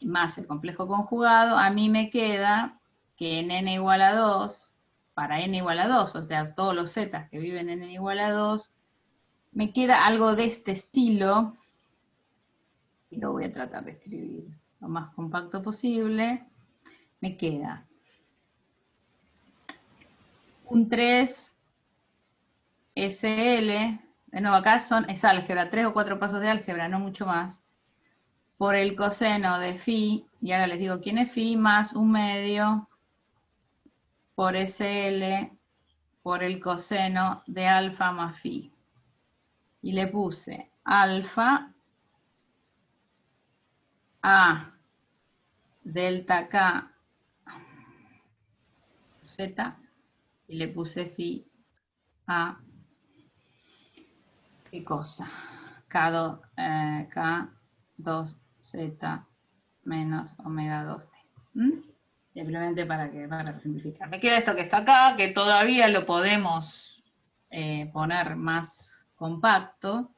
más el complejo conjugado, a mí me queda que en n igual a 2, para n igual a 2, o sea, todos los z que viven en n igual a 2, me queda algo de este estilo, y lo voy a tratar de escribir lo más compacto posible. Me queda un 3 SL, de nuevo acá es álgebra, 3 o 4 pasos de álgebra, no mucho más, por el coseno de phi, y ahora les digo quién es phi, más 1/2 por SL por el coseno de alfa más phi. Y le puse alfa a delta K Z, y le puse phi a, ¿qué cosa? K2Z menos omega 2T. Simplemente para simplificar. Me queda esto que está acá, que todavía lo podemos poner más compacto.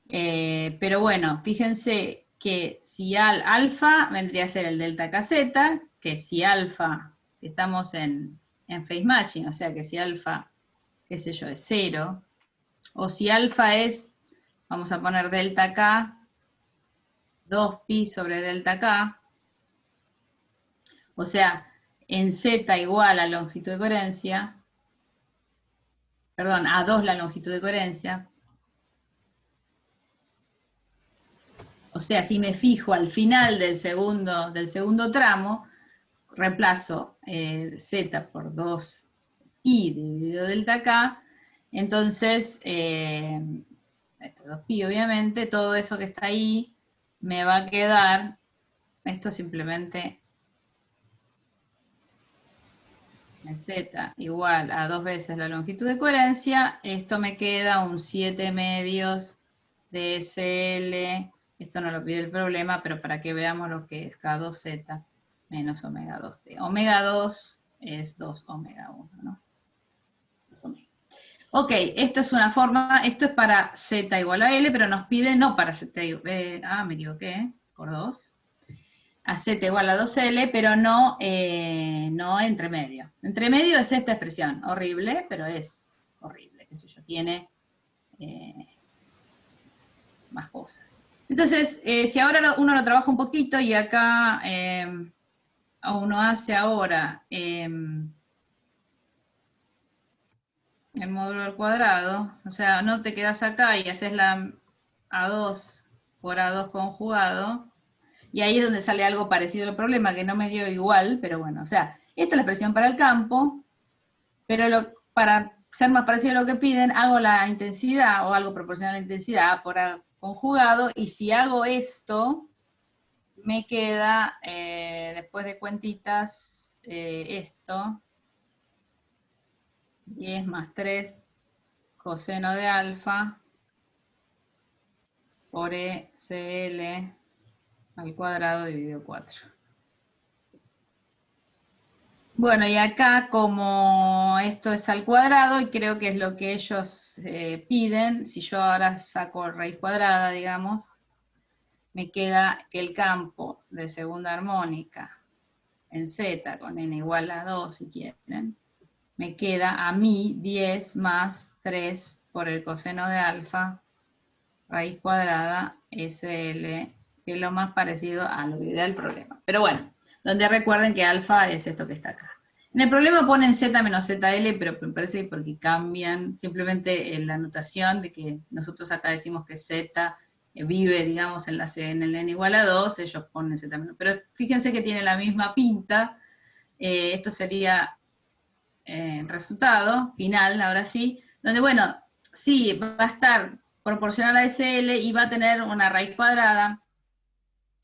Pero bueno, fíjense que si alfa vendría a ser el delta KZ, que si alfa, si estamos en phase matching, o sea que si alfa, qué sé yo, es 0, o si alfa es, vamos a poner delta K 2pi sobre delta k, o sea, en z igual a longitud de coherencia, perdón, a 2 la longitud de coherencia. O sea, si me fijo al final del segundo tramo, reemplazo z por 2i dividido delta k, entonces, esto 2pi obviamente, todo eso que está ahí me va a quedar, esto simplemente en z igual a 2 veces la longitud de coherencia, esto me queda un 7 medios de SL, esto no lo pide el problema, pero para que veamos lo que es K2Z menos omega 2T. Omega 2 es 2 omega 1, ¿no? 2 omega. Ok, esto es una forma, esto es para Z igual a L, pero nos pide no para Z, me equivoqué, por 2. A Z igual a 2L, pero no, no entre medio. Entre medio es esta expresión, horrible, pero es horrible, qué sé yo, tiene más cosas. Entonces, si ahora uno lo trabaja un poquito y acá uno hace ahora el módulo al cuadrado, o sea, no te quedas acá y haces la A2 por A2 conjugado, y ahí es donde sale algo parecido al problema, que no me dio igual, pero bueno, o sea, esta es la expresión para el campo, pero para ser más parecido a lo que piden, hago la intensidad, o algo proporcional a la intensidad, A por A conjugado, y si hago esto, me queda, después de cuentitas, esto, 10 más 3 coseno de alfa por ECL al cuadrado dividido 4. Bueno, y acá como esto es al cuadrado, y creo que es lo que ellos piden, si yo ahora saco raíz cuadrada, digamos, me queda que el campo de segunda armónica en Z con n igual a 2, si quieren, me queda a mí 10 más 3 por el coseno de alfa, raíz cuadrada, SL, que es lo más parecido a lo que da el problema. Pero bueno, donde recuerden que alfa es esto que está acá. En el problema ponen Z menos ZL, pero me parece porque cambian simplemente la notación de que nosotros acá decimos que Z vive, digamos, en el n igual a 2, ellos ponen Z menos. Pero fíjense que tiene la misma pinta. Esto sería el resultado final, ahora sí, donde, bueno, sí, va a estar proporcional a SL y va a tener una raíz cuadrada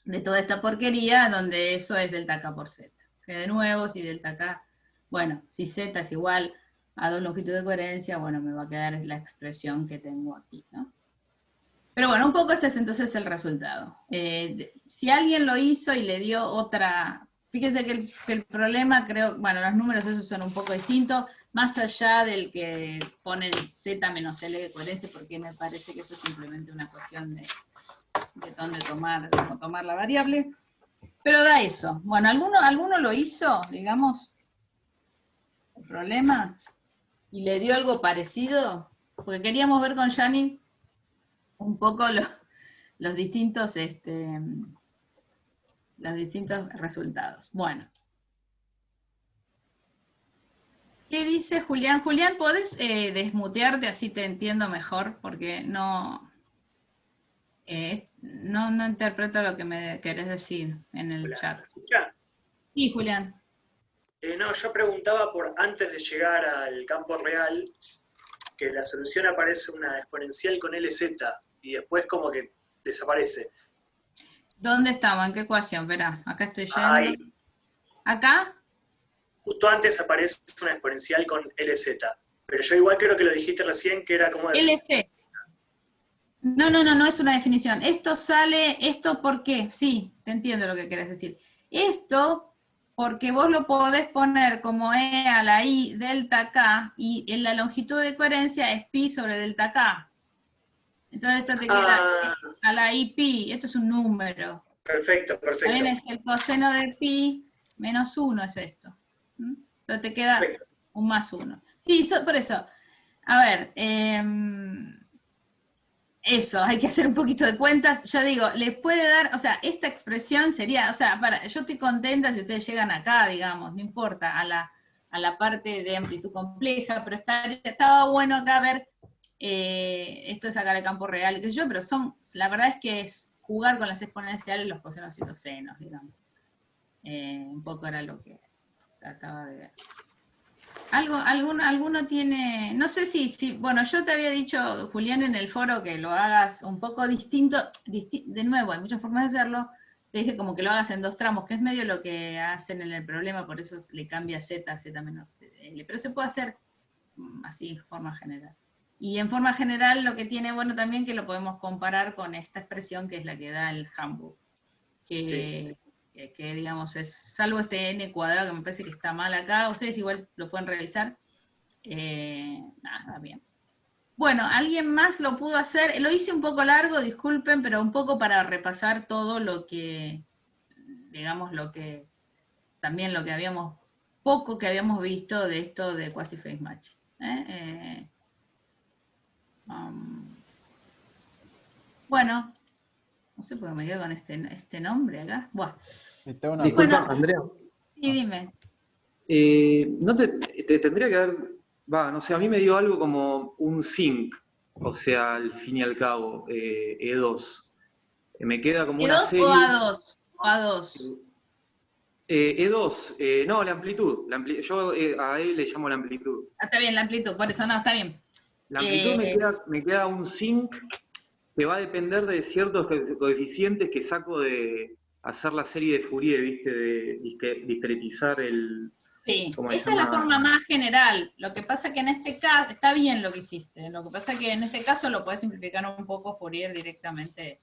de toda esta porquería, donde eso es delta K por Z. Que de nuevo, si delta K, bueno, si Z es igual a 2 longitudes de coherencia, bueno, me va a quedar la expresión que tengo aquí, ¿no? Pero bueno, un poco este es entonces el resultado. Si alguien lo hizo y le dio otra... Fíjense que el problema, creo, bueno, los números esos son un poco distintos, más allá del que ponen Z menos L de coherencia, porque me parece que eso es simplemente una cuestión de dónde cómo tomar la variable. Pero da eso. Bueno, ¿alguno lo hizo, digamos, el problema? ¿Y le dio algo parecido? Porque queríamos ver con Yani un poco los distintos resultados. Bueno. ¿Qué dice Julián? Julián, ¿podés desmutearte así te entiendo mejor? Porque no interpreto lo que me querés decir en el Hola, ¿se chat. me escucha? Sí, Julián. No, yo preguntaba por antes de llegar al campo real, que la solución aparece una exponencial con LZ y después como que desaparece. ¿Dónde estaba? ¿En qué ecuación? Verá, acá estoy yendo. Ahí, ¿Acá? justo antes aparece una exponencial con LZ. Pero yo igual creo que lo dijiste recién, que era como... LC. No es una definición. Esto sale, ¿esto por qué? Sí, te entiendo lo que querés decir. Esto, porque vos lo podés poner como E a la I delta K, y en la longitud de coherencia es pi sobre delta K. Entonces esto te queda a la I pi, esto es un número. Perfecto, perfecto. También es el coseno de pi menos 1 es esto. Pero te queda un más 1. Sí, por eso. A ver, Eso, hay que hacer un poquito de cuentas. Yo digo, les puede dar, o sea, esta expresión sería, o sea, yo estoy contenta si ustedes llegan acá, digamos, no importa, a la parte de amplitud compleja, pero estaba bueno acá ver, esto es sacar el campo real, qué sé yo, pero la verdad es que es jugar con las exponenciales, los cosenos y los senos, digamos. Un poco era lo que trataba de ver. Alguno tiene, no sé si, bueno, yo te había dicho, Julián, en el foro que lo hagas un poco distinto, de nuevo, hay muchas formas de hacerlo, te dije como que lo hagas en 2 tramos, que es medio lo que hacen en el problema, por eso le cambia Z, Z menos L, pero se puede hacer así, de forma general. Y en forma general lo que tiene bueno también que lo podemos comparar con esta expresión que es la que da el handbook, que digamos es, salvo este n cuadrado que me parece que está mal acá, ustedes igual lo pueden revisar, nada, bien. Bueno, ¿alguien más lo pudo hacer? Lo hice un poco largo, disculpen, pero un poco para repasar todo lo que, digamos, también lo que poco que habíamos visto de esto de quasi-phase match. Bueno, no sé por qué me quedo con este nombre acá. Buah. Disculpa, bueno, Andrea. Sí, dime. No te tendría que dar, no sé, a mí me dio algo como un zinc, o sea, al fin y al cabo, E2. Me queda como una ¿E2 serie. o A2? O A2. E2, no, la amplitud. Yo a E le llamo la amplitud. Está bien, la amplitud, por eso no, está bien. La amplitud me queda un zinc que va a depender de ciertos coeficientes que saco de hacer la serie de Fourier, ¿viste? De discretizar el... Sí, esa es la forma más general. Lo que pasa que en este caso, está bien lo que hiciste, lo que pasa que en este caso lo puedes simplificar un poco Fourier directamente,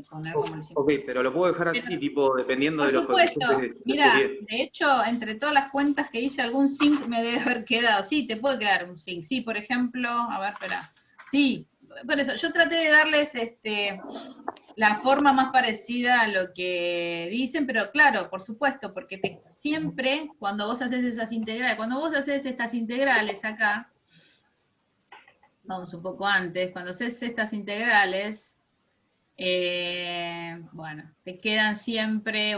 poner como el Ok, pero lo puedo dejar así, tipo, dependiendo de los coeficientes de mira, Fourier. de hecho, entre todas las cuentas que hice, algún zinc me debe haber quedado. Sí, te puede quedar un zinc. Sí, por ejemplo, a ver, espera. Sí, por eso, yo traté de darles la forma más parecida a lo que dicen, pero claro, por supuesto, porque siempre cuando vos haces estas integrales acá, vamos un poco antes, cuando haces estas integrales, bueno, te queda siempre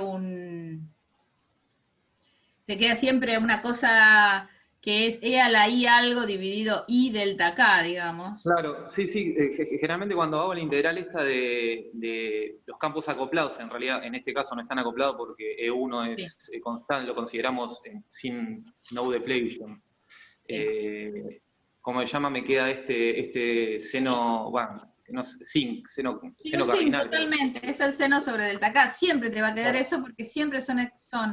una cosa que es E a la I algo dividido I delta K, digamos. Claro, sí, generalmente cuando hago la integral esta de los campos acoplados, en realidad en este caso no están acoplados porque E1 es constante, lo consideramos sin no depletion. Como se llama, me queda este seno, no sé, seno cardinal. Totalmente, es el seno sobre delta K, siempre te va a quedar eso porque siempre son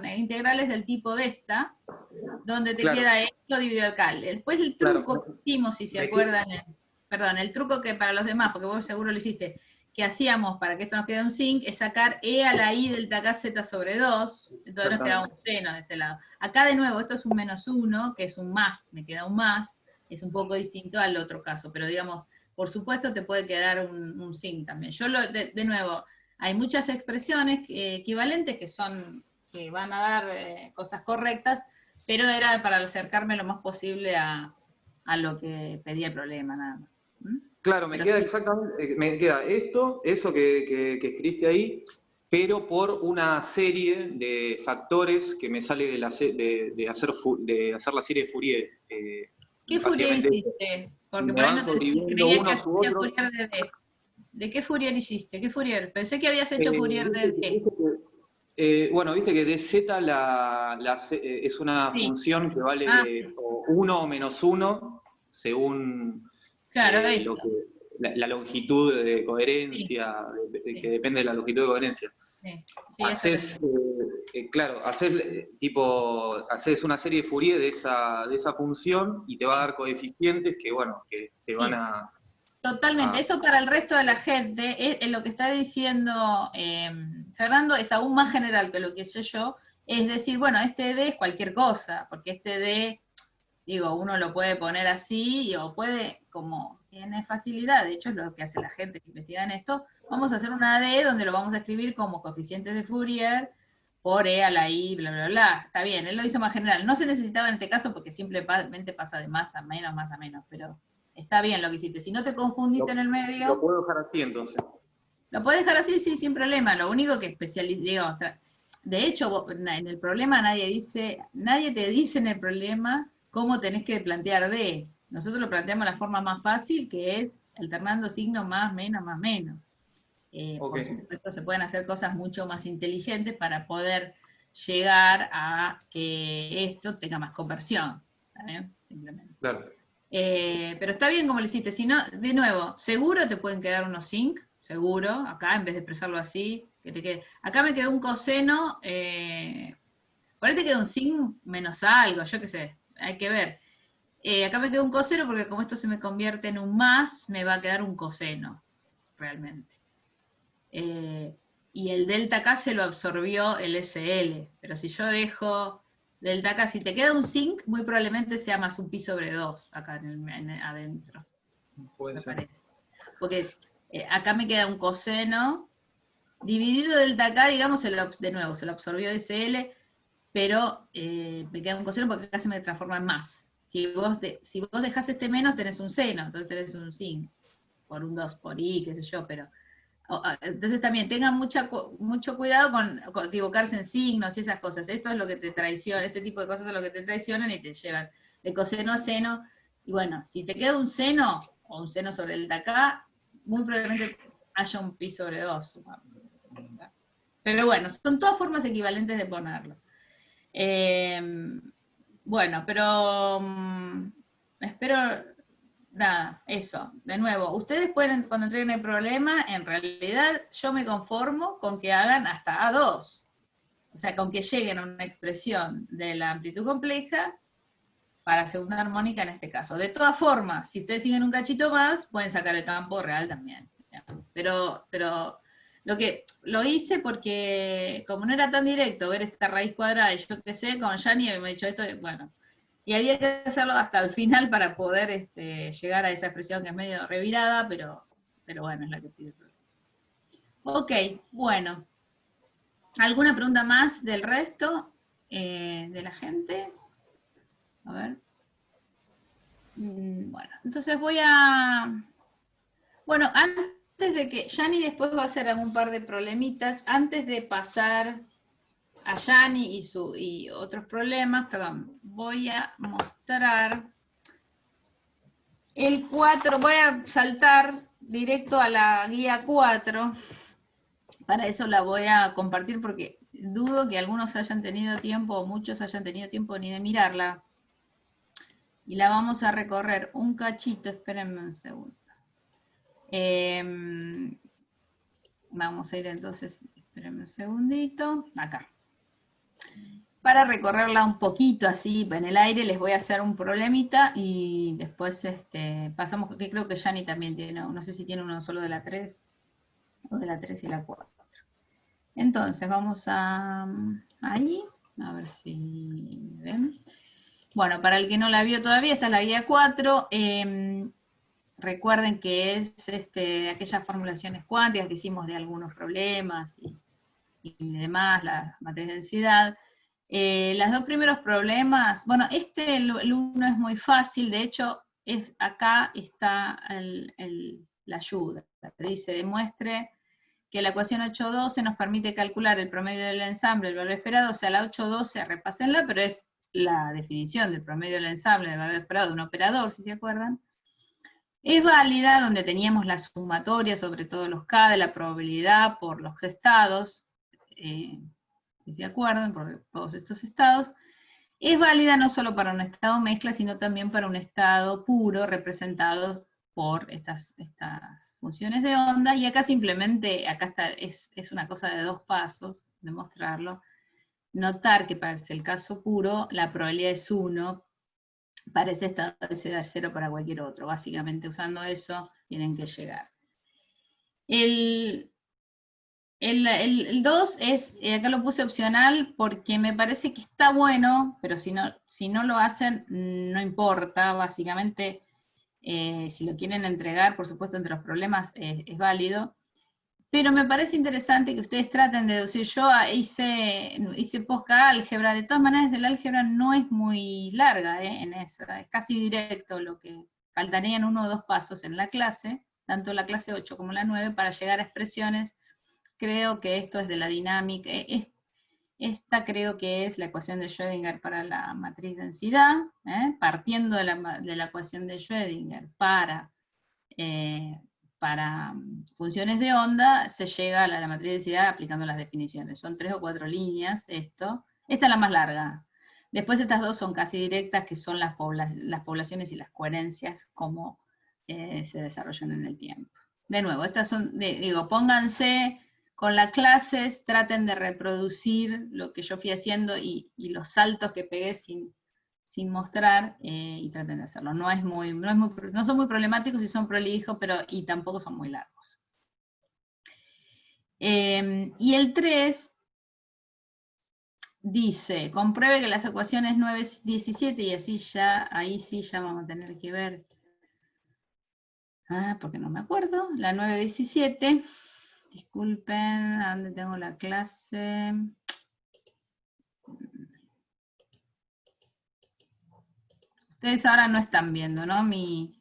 integrales del tipo de esta, donde te queda esto dividido al K. Después el truco que hicimos, si se acuerdan, el truco que para los demás, porque vos seguro lo hiciste, que hacíamos para que esto nos quede un zinc, es sacar E a la I delta K Z sobre 2, entonces nos queda un seno de este lado. Acá de nuevo, esto es un -1, que es un más, me queda un más, es un poco distinto al otro caso, pero digamos, por supuesto te puede quedar un zinc también. Yo de nuevo, hay muchas expresiones equivalentes que van a dar cosas correctas, pero era para acercarme lo más posible a lo que pedía el problema, nada más. Claro, me queda exactamente, me queda eso que escribiste ahí, pero por una serie de factores que me sale de hacer la serie de Fourier. ¿Qué Fourier hiciste? Porque por ahí no te creía que hacía Fourier de D. ¿De qué Fourier hiciste? ¿Qué Fourier? Pensé que habías hecho Fourier de D. Bueno, viste que dz es una función que vale 1 o -1 según la longitud de coherencia, que depende de la longitud de coherencia. Haces una serie de Fourier de esa función y te va a dar coeficientes que te van a... Totalmente, eso para el resto de la gente, lo que está diciendo Fernando es aún más general que lo que sé yo, es decir, bueno, este D es cualquier cosa, porque este D, digo, uno lo puede poner así, o puede, como tiene facilidad, de hecho es lo que hace la gente que investiga en esto, vamos a hacer una D donde lo vamos a escribir como coeficientes de Fourier, por E a la I, bla, bla, bla, está bien, él lo hizo más general, no se necesitaba en este caso porque simplemente pasa de más a menos, pero... está bien lo que hiciste. Si no te confundiste en el medio... Lo puedo dejar así entonces. Lo puedes dejar así, sí, sin problema. Lo único que de hecho, en el problema nadie te dice en el problema cómo tenés que plantear D. Nosotros lo planteamos de la forma más fácil, que es alternando signos más, menos, más, menos. Por supuesto, se pueden hacer cosas mucho más inteligentes para poder llegar a que esto tenga más conversión. ¿Está bien? Simplemente. Claro. Pero está bien como lo hiciste. Si no, de nuevo, seguro te pueden quedar unos sinc, seguro, acá, en vez de expresarlo así, que te quede. Acá me quedó un coseno, por ahí te queda un sin menos algo, yo qué sé, hay que ver. Acá me quedó un coseno porque como esto se me convierte en un más, me va a quedar un coseno, realmente. Y el delta acá se lo absorbió el SL, pero si yo dejo delta acá, si te queda un sinc, muy probablemente sea más un pi sobre 2 acá adentro. Puede ser. Parece. Porque acá me queda un coseno, dividido delta acá, digamos, de nuevo, se lo absorbió SL, pero me queda un coseno porque acá se me transforma en más. Si vos dejás este menos, tenés un seno, entonces tenés un sin, por un 2 por i, qué sé yo, pero... Entonces también tengan mucho cuidado con equivocarse en signos y esas cosas. Esto es lo que te traiciona, este tipo de cosas es lo que te traicionan y te llevan de coseno a seno. Y bueno, si te queda un seno, o un seno sobre el de acá, muy probablemente haya un pi sobre 2. Pero bueno, son todas formas equivalentes de ponerlo. Bueno, pero espero, nada, eso, de nuevo, ustedes pueden, cuando entreguen el problema, en realidad yo me conformo con que hagan hasta A2, o sea, con que lleguen a una expresión de la amplitud compleja para segunda armónica en este caso. De todas formas, si ustedes siguen un cachito más, pueden sacar el campo real también. Pero lo hice porque, como no era tan directo ver esta raíz cuadrada, y yo qué sé, con Gianni me he dicho esto, bueno, y había que hacerlo hasta el final para poder llegar a esa expresión que es medio revirada, pero bueno, es la que pide el problema. Ok, bueno. ¿Alguna pregunta más del resto de la gente? A ver. Bueno, entonces voy a... Bueno, antes de que... Gianni después va a hacer algún par de problemitas. Antes de pasar a Gianni y otros problemas, perdón, voy a mostrar el 4. Voy a saltar directo a la guía 4. Para eso la voy a compartir porque dudo que algunos hayan tenido tiempo, o muchos hayan tenido tiempo ni de mirarla. Y la vamos a recorrer un cachito, espérenme un segundo. Vamos a ir entonces, espérenme un segundito, acá. Para recorrerla un poquito así en el aire, les voy a hacer un problemita y después pasamos, que creo que Gianni también tiene, no sé si tiene uno solo de la 3, o de la 3 y la 4. Entonces, vamos ahí, a ver si ven. Bueno, para el que no la vio todavía, esta es la guía 4. Recuerden que es aquellas formulaciones cuánticas que hicimos de algunos problemas y demás, la matriz de densidad. Los dos primeros problemas, bueno, el uno es muy fácil, de hecho, acá está la ayuda. Dice, demuestre que la ecuación 812 nos permite calcular el promedio del ensamble, el valor esperado, o sea, la 812, repásenla, pero es la definición del promedio del ensamble, del valor esperado de un operador, si se acuerdan. Es válida donde teníamos la sumatoria sobre todos los K de la probabilidad por los estados, si se acuerdan, por todos estos estados. Es válida no solo para un estado mezcla, sino también para un estado puro representado por estas funciones de onda, y acá simplemente, acá está, es una cosa de 2 pasos, demostrarlo. Notar que para el caso puro, la probabilidad es 1, para ese estado de 0 para cualquier otro. Básicamente usando eso, tienen que llegar. El 2 es, acá lo puse opcional porque me parece que está bueno, pero si no lo hacen, no importa, básicamente, si lo quieren entregar, por supuesto, entre los problemas es válido, pero me parece interesante que ustedes traten de deducir. Yo hice posca álgebra, de todas maneras el álgebra no es muy larga en esa, es casi directo lo que faltarían 1 o 2 pasos en la clase, tanto la clase 8 como la 9, para llegar a expresiones. Creo que esto es de la dinámica, esta creo que es la ecuación de Schrödinger para la matriz densidad, partiendo de la ecuación de Schrödinger para funciones de onda, se llega a la matriz de densidad aplicando las definiciones. Son 3 o 4 líneas esto. Esta es la más larga. Después estas dos son casi directas, que son las poblaciones y las coherencias, como se desarrollan en el tiempo. De nuevo, estas son, digo, pónganse con las clases, traten de reproducir lo que yo fui haciendo y los saltos que pegué sin mostrar, y traten de hacerlo. No son muy problemáticos y son prolijos, y tampoco son muy largos. Y el 3 dice, compruebe que las ecuaciones 9, 17, y así ya, ahí sí ya vamos a tener que ver, porque no me acuerdo, la 9, 17, disculpen, ¿a dónde tengo la clase? Ustedes ahora no están viendo, ¿no? Mi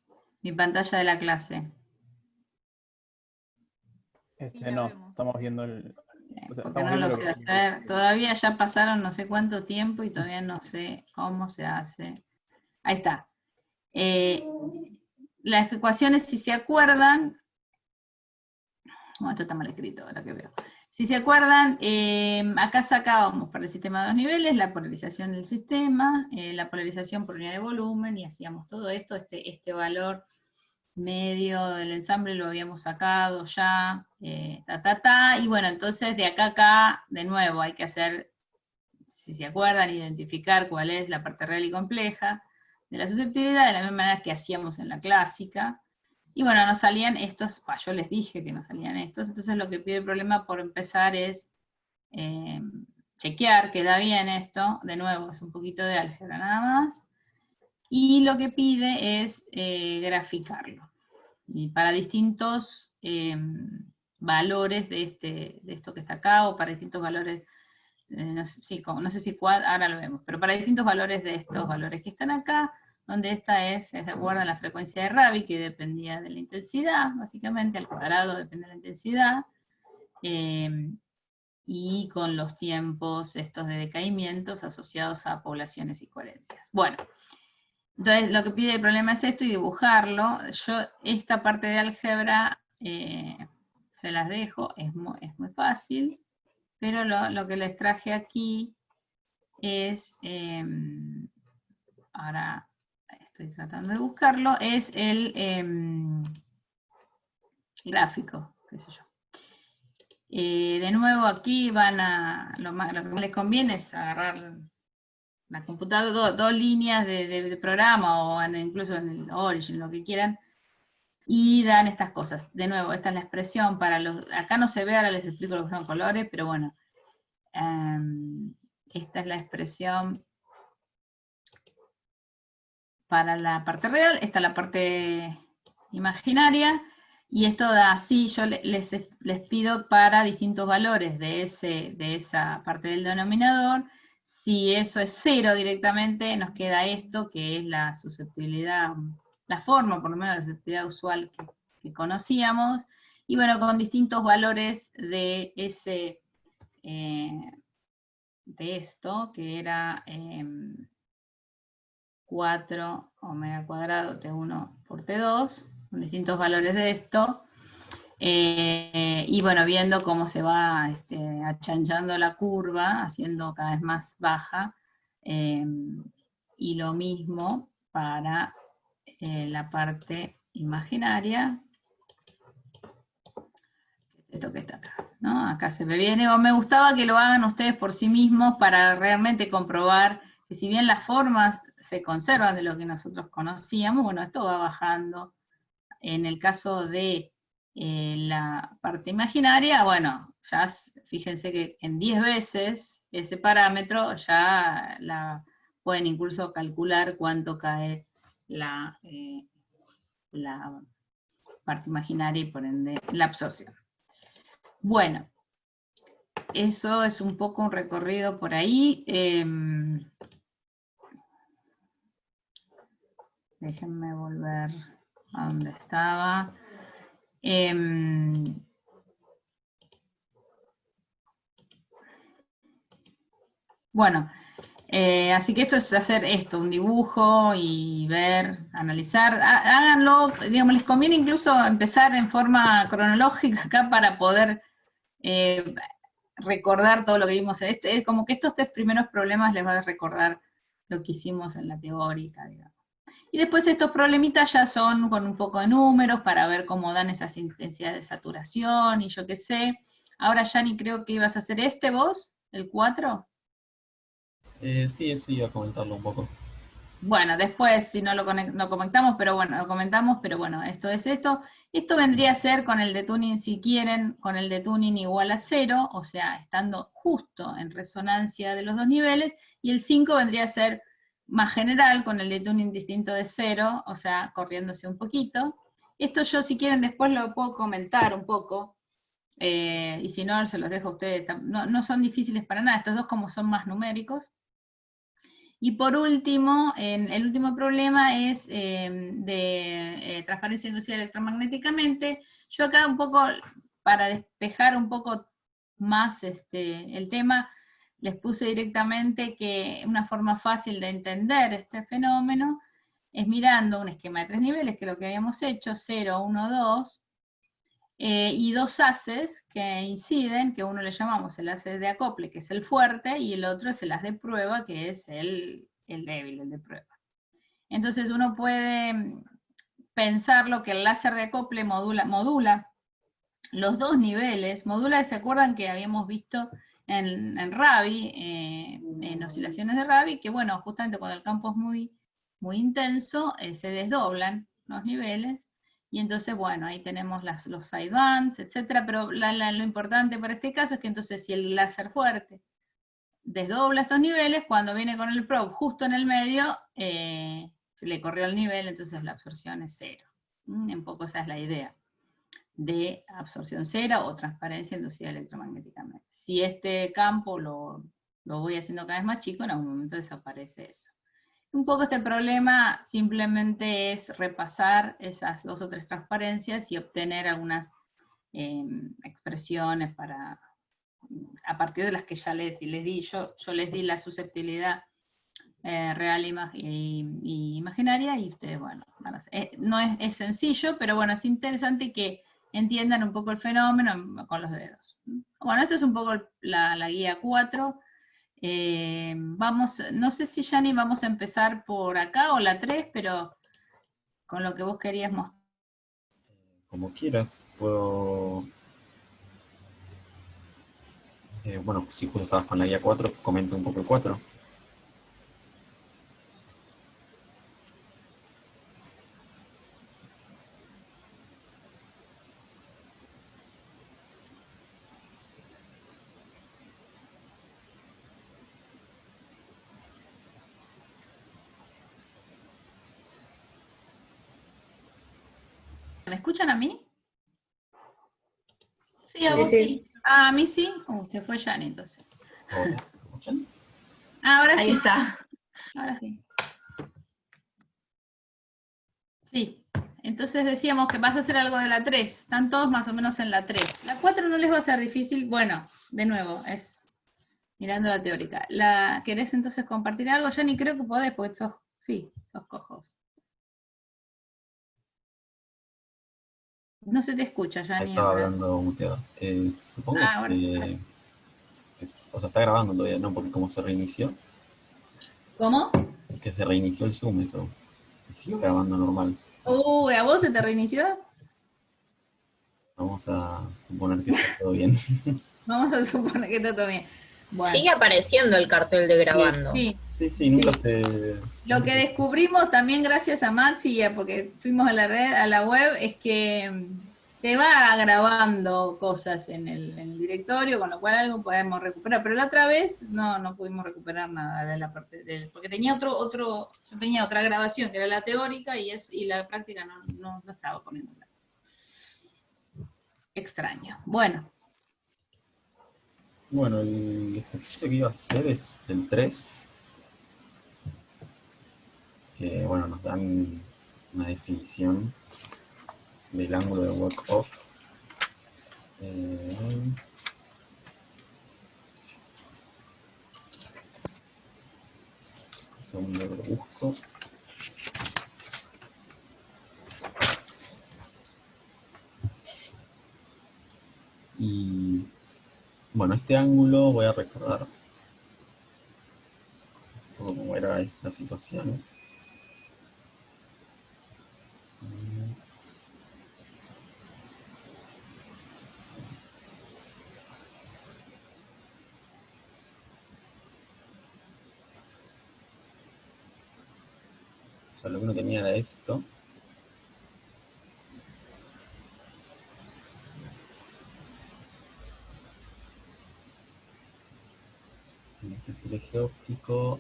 pantalla de la clase. No, estamos viendo porque no lo sé hacer. Todavía ya pasaron no sé cuánto tiempo y todavía no sé cómo se hace. Ahí está. Las ecuaciones, si se acuerdan, bueno, esto está mal escrito ahora que veo. Si se acuerdan, acá sacábamos para el sistema de 2 niveles la polarización del sistema, la polarización por unidad de volumen, y hacíamos todo esto, este valor medio del ensamble lo habíamos sacado ya, y bueno, entonces de acá a acá, de nuevo, hay que hacer, si se acuerdan, identificar cuál es la parte real y compleja de la susceptibilidad, de la misma manera que hacíamos en la clásica. Y bueno, nos salían estos, yo les dije que nos salían estos, entonces lo que pide el problema por empezar es chequear que da bien esto, de nuevo, es un poquito de álgebra nada más, y lo que pide es graficarlo. Y para distintos valores de esto que está acá, o para distintos valores, no sé si ahora lo vemos, pero para distintos valores de estos valores que están acá, donde esta se acuerdan la frecuencia de Rabi, que dependía de la intensidad, básicamente, al cuadrado depende de la intensidad, y con los tiempos estos de decaimientos asociados a poblaciones y coherencias. Bueno, entonces lo que pide el problema es esto y dibujarlo. Yo esta parte de álgebra se las dejo, es muy fácil, pero lo que les traje aquí es, ahora estoy tratando de buscarlo, es el gráfico, qué sé yo. De nuevo aquí lo que les conviene es agarrar la computadora, dos líneas de programa, o incluso en el Origin, lo que quieran, y dan estas cosas. De nuevo, esta es la expresión para acá no se ve, ahora les explico lo que son colores, pero bueno, esta es la expresión para la parte real, esta es la parte imaginaria, y esto da así, yo les pido para distintos valores de esa parte del denominador. Si eso es 0 directamente, nos queda esto, que es la susceptibilidad, la forma por lo menos de la susceptibilidad usual que conocíamos, y bueno, con distintos valores de esto, que era 4 omega cuadrado T1 por T2, con distintos valores de esto, y bueno, viendo cómo se va achanchando la curva, haciendo cada vez más baja, y lo mismo para la parte imaginaria, esto que está acá, ¿no? Acá se ve bien, me gustaba que lo hagan ustedes por sí mismos para realmente comprobar que si bien las formas se conservan de lo que nosotros conocíamos, bueno, esto va bajando. En el caso de la parte imaginaria, bueno, ya fíjense que en 10 veces ese parámetro ya pueden incluso calcular cuánto cae la parte imaginaria y por ende la absorción. Bueno, eso es un poco un recorrido por ahí. Déjenme volver a donde estaba. Bueno, así que esto es hacer esto, un dibujo y ver, analizar. Háganlo, digamos, les conviene incluso empezar en forma cronológica acá para poder recordar todo lo que vimos. Es como que estos 3 primeros problemas les va a recordar lo que hicimos en la teórica, digamos. Y después estos problemitas ya son con un poco de números para ver cómo dan esas intensidades de saturación y yo qué sé. Ahora, Yani, creo que ibas a hacer vos, el 4. Sí, eso iba a comentarlo un poco. Bueno, después, si no lo comentamos, pero bueno, esto es esto. Esto vendría a ser con el de tuning, si quieren, con el de tuning igual a 0, o sea, estando justo en resonancia de los 2 niveles, y el 5 vendría a ser más general, con el de tuning distinto de 0, o sea, corriéndose un poquito. Esto yo, si quieren, después lo puedo comentar un poco, y si no, se los dejo a ustedes. No son difíciles para nada, estos dos como son más numéricos. Y por último, el último problema es de transparencia inducida electromagnéticamente. Yo acá un poco, para despejar un poco más el tema, les puse directamente que una forma fácil de entender este fenómeno es mirando un esquema de 3 niveles, que es lo que habíamos hecho, 0, 1, 2, y 2 haces que inciden, que uno le llamamos el haz de acople, que es el fuerte, y el otro es el haz de prueba, que es el débil, el de prueba. Entonces uno puede pensarlo que el láser de acople modula los 2 niveles, ¿se acuerdan que habíamos visto en Rabi, en oscilaciones de Rabi, que bueno, justamente cuando el campo es muy intenso, se desdoblan los niveles, y entonces, bueno, ahí tenemos los sidebands, etcétera, pero lo importante para este caso es que entonces si el láser fuerte desdobla estos niveles, cuando viene con el probe justo en el medio, se le corrió el nivel, entonces la absorción es 0. Un poco esa es la idea de absorción cero o transparencia inducida electromagnéticamente. Si este campo lo voy haciendo cada vez más chico, en algún momento desaparece eso. Un poco este problema simplemente es repasar esas 2 o 3 transparencias y obtener algunas expresiones para, a partir de las que ya les di. Yo les di la susceptibilidad real y imaginaria, y ustedes, bueno, no es sencillo, pero bueno, es interesante que entiendan un poco el fenómeno con los dedos. Bueno, esto es un poco la guía 4. No sé si Yani vamos a empezar por acá o la 3, pero con lo que vos querías mostrar. Como quieras, puedo... bueno, si justo estabas con la guía 4, comento un poco el 4. ¿Me escuchan a mí? Sí, a vos sí. Ah, a mí sí. Se fue Yani entonces. Hola, ¿me escuchan? Ahora Ahí sí. está. Ahora sí. Sí. Entonces decíamos que vas a hacer algo de la 3. Están todos más o menos en la 3. La 4 no les va a ser difícil. Bueno, de nuevo, es mirando la teórica. ¿Querés entonces compartir algo? Yani, creo que podés, porque sos cojos. No se te escucha, Yani. Estaba hablando muteado. Supongo que... o sea, está grabando todavía, ¿no? Porque como se reinició. ¿Cómo? Que se reinició el Zoom, eso. Y sigue grabando normal. ¿A vos se te reinició? Vamos a suponer que está todo bien. Vamos a suponer que está todo bien. Bueno. Sigue apareciendo el cartel de grabando. Sí, nunca se... Lo que descubrimos también gracias a Maxi, porque fuimos a la red, a la web, es que te va grabando cosas en el directorio, con lo cual algo podemos recuperar. Pero la otra vez no pudimos recuperar nada de la parte porque tenía yo tenía otra grabación que era la teórica y la práctica no estaba poniéndola. Extraño. Bueno. Bueno, el ejercicio que iba a hacer es el 3. Que bueno, nos dan una definición del ángulo de Work-off. Un segundo que lo busco. Y bueno, este ángulo voy a recordar cómo era esta situación. O sea, lo que uno tenía era esto. Este es el eje óptico.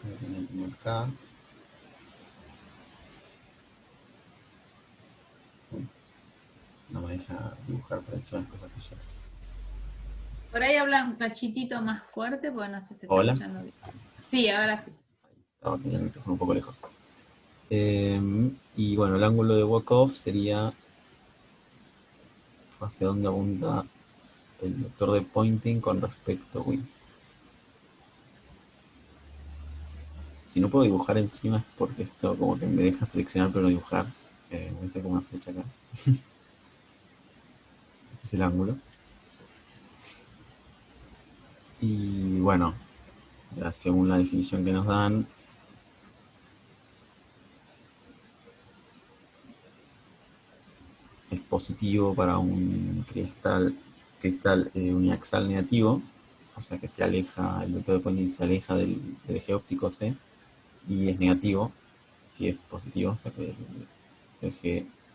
Voy a tener como acá. No me deja dibujar por encima las cosas que ya. Por ahí habla un cachitito más fuerte, porque no se te está Hola. escuchando bien. Sí, ahora sí. Estaba teniendo el micrófono un poco lejos. Y bueno, el ángulo de walk-off sería hacia dónde apunta el vector de Poynting con respecto a Win. Si no puedo dibujar encima es porque esto como que me deja seleccionar pero no dibujar. Voy a hacer como una flecha acá. Este es el ángulo. Y bueno, ya según la definición que nos dan, es positivo para un cristal uniaxal negativo, o sea que se aleja, el vector de Poynting se aleja del eje óptico C, y es negativo si es positivo, o sea que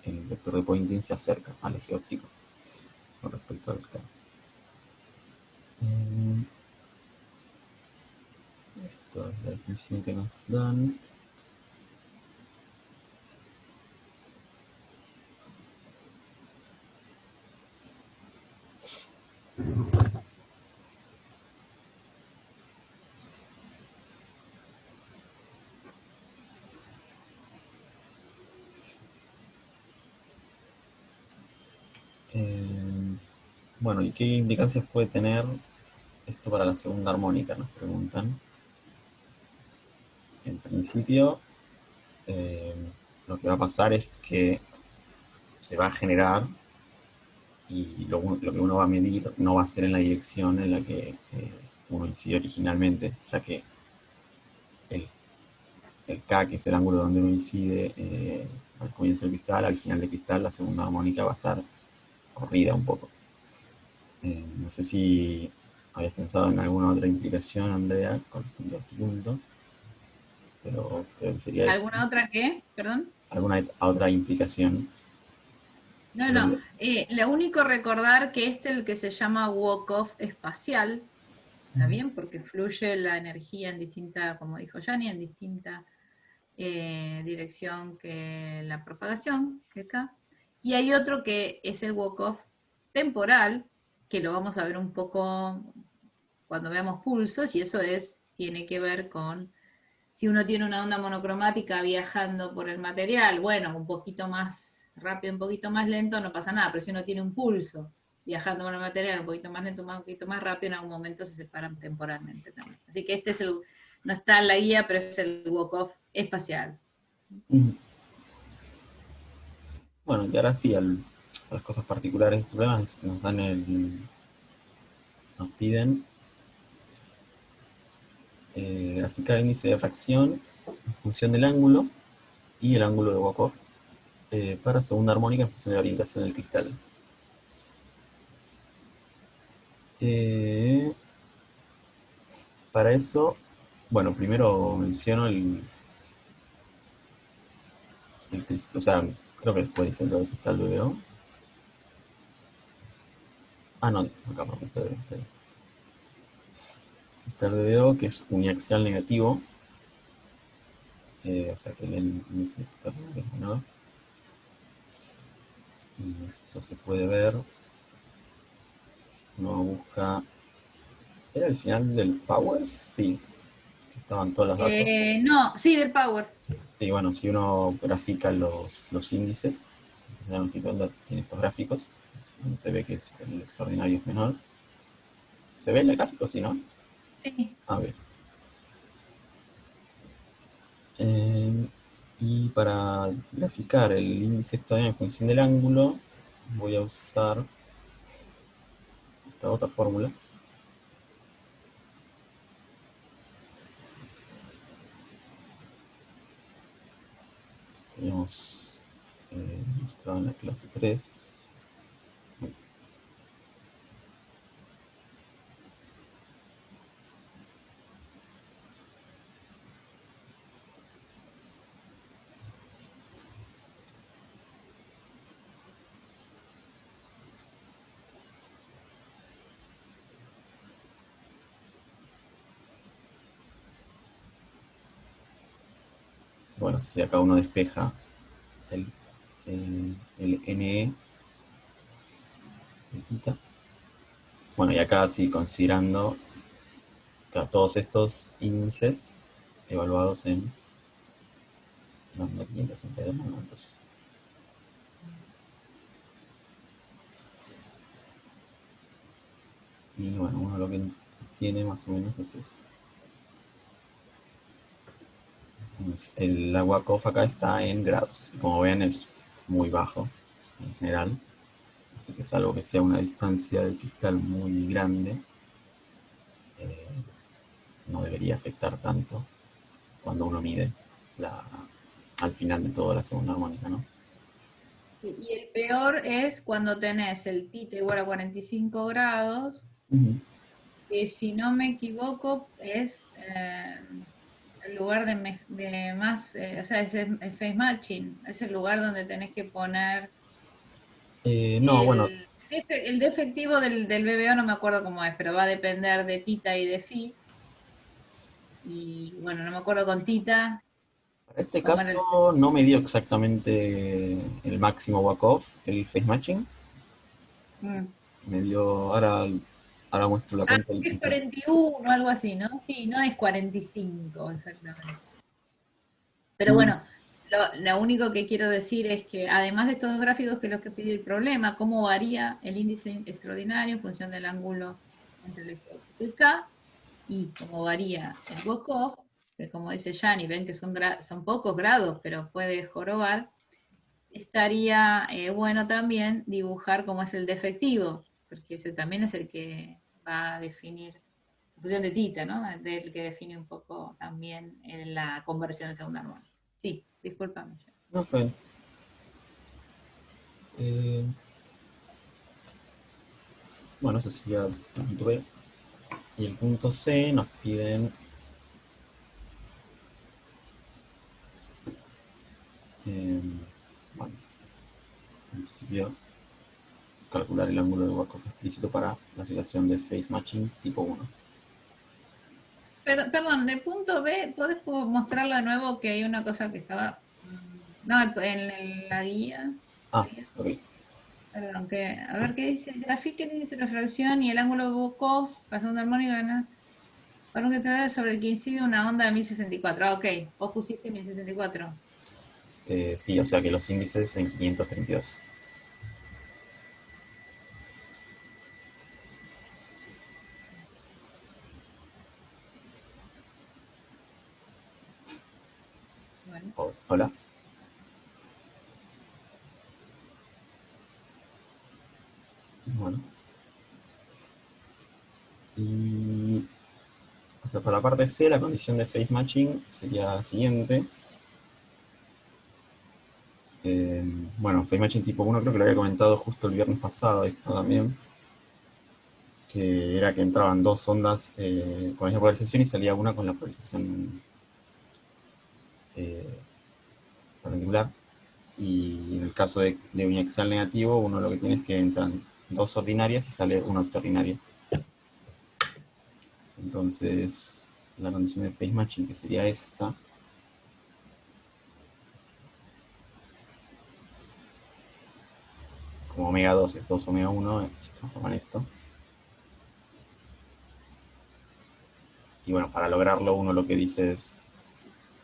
el vector de Poynting se acerca al eje óptico con respecto al K. Esto es la definición que nos dan. Bueno, ¿y qué implicancias puede tener esto para la segunda armónica? Nos preguntan. En principio, lo que va a pasar es que se va a generar y lo que uno va a medir no va a ser en la dirección en la que uno incide originalmente, ya que el K, que es el ángulo donde uno incide al comienzo del cristal, al final del cristal, la segunda armónica va a estar corrida un poco. No sé si habías pensado en alguna otra implicación, Andrea, con respecto a este punto, pero creo que sería eso. ¿Alguna otra qué? Perdón. ¿Alguna otra implicación? No. Lo único recordar que el que se llama walk-off espacial, ¿está bien? Porque fluye la energía en distinta, como dijo Yanni, en distinta dirección que la propagación, que acá. Y hay otro que es el walk-off temporal, que lo vamos a ver un poco cuando veamos pulsos, y eso tiene que ver con si uno tiene una onda monocromática viajando por el material, bueno, un poquito más rápido, un poquito más lento, no pasa nada, pero si uno tiene un pulso viajando por el material un poquito más lento, un poquito más rápido, en algún momento se separan temporalmente también. Así que no está en la guía, pero es el walk-off espacial. Bueno, y ahora sí, a las cosas particulares de este problema nos piden graficar el índice de fracción en función del ángulo y el ángulo de walk-off para segunda armónica en función de la orientación del cristal. Para eso, bueno, primero menciono o sea, creo que después dice lo del cristal BBO. Ah, no, dice acá por cristal BBO. Cristal BBO, que es uniaxial negativo. O sea que el índice de cristal es menor. Y esto se puede ver si uno busca. ¿Era el final del Powers? Sí. que estaban todos los datos. No, sí, del Power. Sí, bueno, si uno grafica los índices, o sea, tiene estos gráficos, donde se ve que el extraordinario es menor. ¿Se ve el gráfico, sí, no? Sí. A ver. Y para graficar el índice extraordinario en función del ángulo, voy a usar esta otra fórmula. Hemos mostrado en la clase 3. Bueno, si acá uno despeja el NE de θ. Bueno, y acá sí, considerando que todos estos índices evaluados en 562 momentos. Y bueno, uno lo que tiene más o menos es esto. El agua COF acá está en grados. Como ven, es muy bajo en general. Así que salvo que sea una distancia de cristal muy grande, no debería afectar tanto cuando uno mide al final de toda la segunda armónica, ¿no? Y el peor es cuando tenés el θ igual a 45 grados, que si no me equivoco es el lugar de más, o sea, es el phase matching, es el lugar donde tenés que poner No, bueno. El D efectivo del BBO no me acuerdo cómo es, pero va a depender de θ y de phi. Y bueno, no me acuerdo con θ. Para este caso no me dio exactamente el máximo walk-off, el phase matching. Me dio, ahora muestro la cuenta. Es 41, algo así, ¿no? Sí, no es 45 exactamente. Pero bueno, lo único que quiero decir es que además de estos dos gráficos que es lo que pide el problema, cómo varía el índice extraordinario en función del ángulo entre el eje óptico y K, y cómo varía el walk-off, que como dice Gianni, ven que son pocos grados, pero puede jorobar, estaría bueno también dibujar cómo es el defectivo, porque ese también es el que va a definir, en función de θ, ¿no? Del que define un poco también en la conversión de segunda armónica. Sí, discúlpame. No, está bien. Bueno, eso sería el punto B. Y el punto C nos piden bueno, en principio calcular el ángulo de walk-off explícito para la situación de phase matching tipo 1. Perdón, el punto B, ¿puedes mostrarlo de nuevo que hay una cosa que estaba... No, en la guía. Ah, ok. Perdón, a ver qué dice. Grafique el índice de refracción y el ángulo de Bokov para segunda armónica, ¿no? Para un que sobre el que incide una onda de 1064. Ah, ok, vos pusiste 1064. Sí, o sea que los índices en 532. Bueno. Hola. Bueno. Y o sea, para la parte C, la condición de phase matching sería la siguiente. Bueno, phase matching tipo 1 creo que lo había comentado justo el viernes pasado, esto también. Que era que entraban dos ondas con la misma polarización y salía una con la polarización perpendicular. Y en el caso de uniaxial negativo, uno lo que tiene es que entran dos ordinarias y sale una extraordinaria. Entonces, la condición de phase matching, que sería esta, como omega 2 es 2 omega 1, se transforma en esto. Y bueno, para lograrlo uno lo que dice es,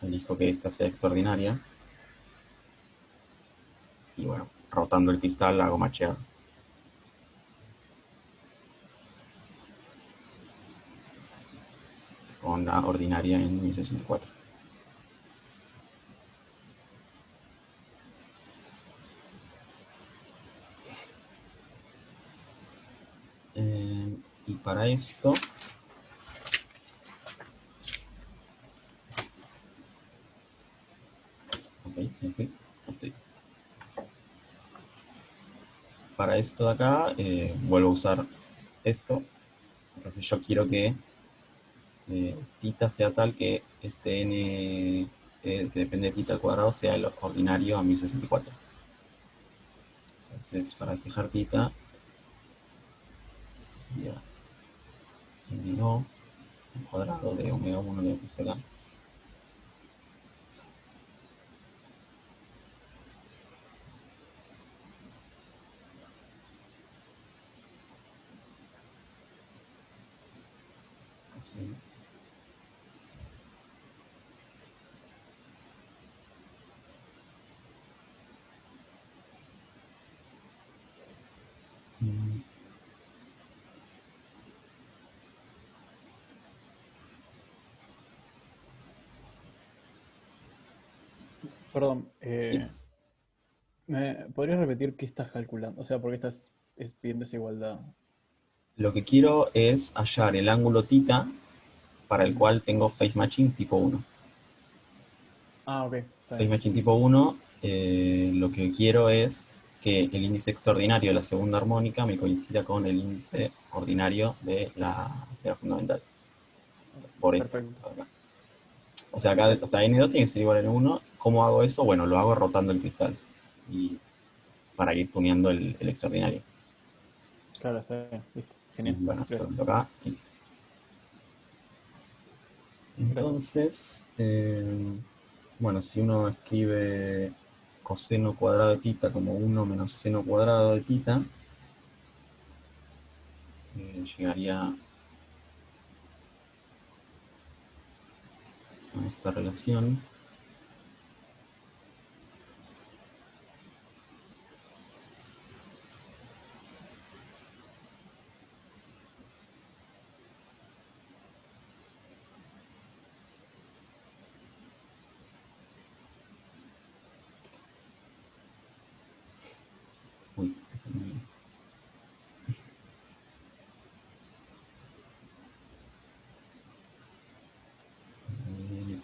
elijo que esta sea extraordinaria. Y bueno, rotando el cristal hago machear. Con la ordinaria en 1064. Y para esto, estoy. Para esto de acá, vuelvo a usar esto. Entonces yo quiero que tita sea tal que este n que depende de tita al cuadrado sea el ordinario a 1064. Entonces, para fijar tita, esto sería NO al cuadrado de omega 1 que puse acá. Así. Perdón, ¿me podrías repetir qué estás calculando? O sea, ¿por qué estás pidiendo esa igualdad? Lo que quiero es hallar el ángulo tita para el cual tengo phase matching tipo 1. Ah, ok. Phase matching tipo 1, lo que quiero es que el índice extraordinario de la segunda armónica me coincida con el índice ordinario de la fundamental. Por esto. Perfecto. O sea, acá N2 tiene que ser igual a N1. ¿Cómo hago eso? Bueno, lo hago rotando el cristal. Y para ir tuneando el extraordinario. Claro, está bien. Listo. Genial. Y bueno, esto lo meto acá y listo. Entonces, bueno, si uno escribe coseno cuadrado de tita como 1 menos seno cuadrado de tita, llegaría a esta relación. Uy, eso no me...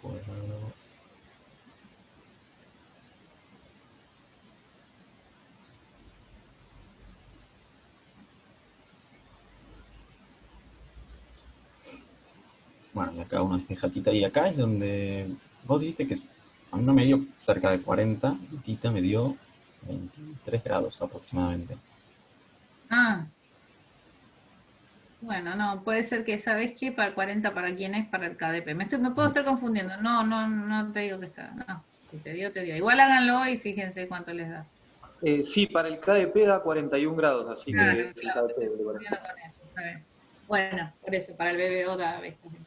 cuadrado. Bueno, y acá uno despeja tita. Y acá es donde vos dijiste que a mí no me dio cerca de 40 y tita me dio 23 grados aproximadamente. Ah. Bueno, no, puede ser que, ¿sabes qué? Para el 40, ¿para quién es? Para el KDP. Me puedo estar confundiendo. No te digo que está. No, si te digo, te digo. Igual háganlo y fíjense cuánto les da. Sí, para el KDP da 41 grados, así Claro, que es el KDP. estoy confundiendo con eso, está bien. Bueno, por eso, para el BBO da 23.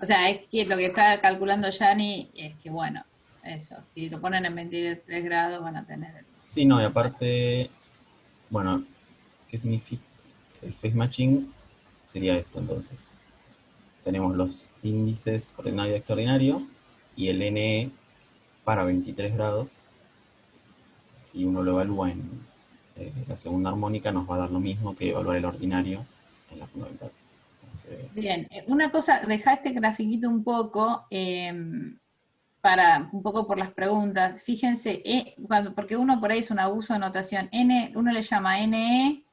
O sea, es que lo que está calculando Yani es que, bueno, eso, si lo ponen en 23 grados van a tener... Sí, no, y aparte, bueno, ¿qué significa? El phase matching sería esto entonces. Tenemos los índices ordinario y extraordinario y el NE para 23 grados. Si uno lo evalúa en la segunda armónica nos va a dar lo mismo que evaluar el ordinario en la fundamental. Entonces, Bien, una cosa, dejá este grafiquito un poco, para un poco por las preguntas. Fíjense, porque uno por ahí es un abuso de notación. Uno le llama NE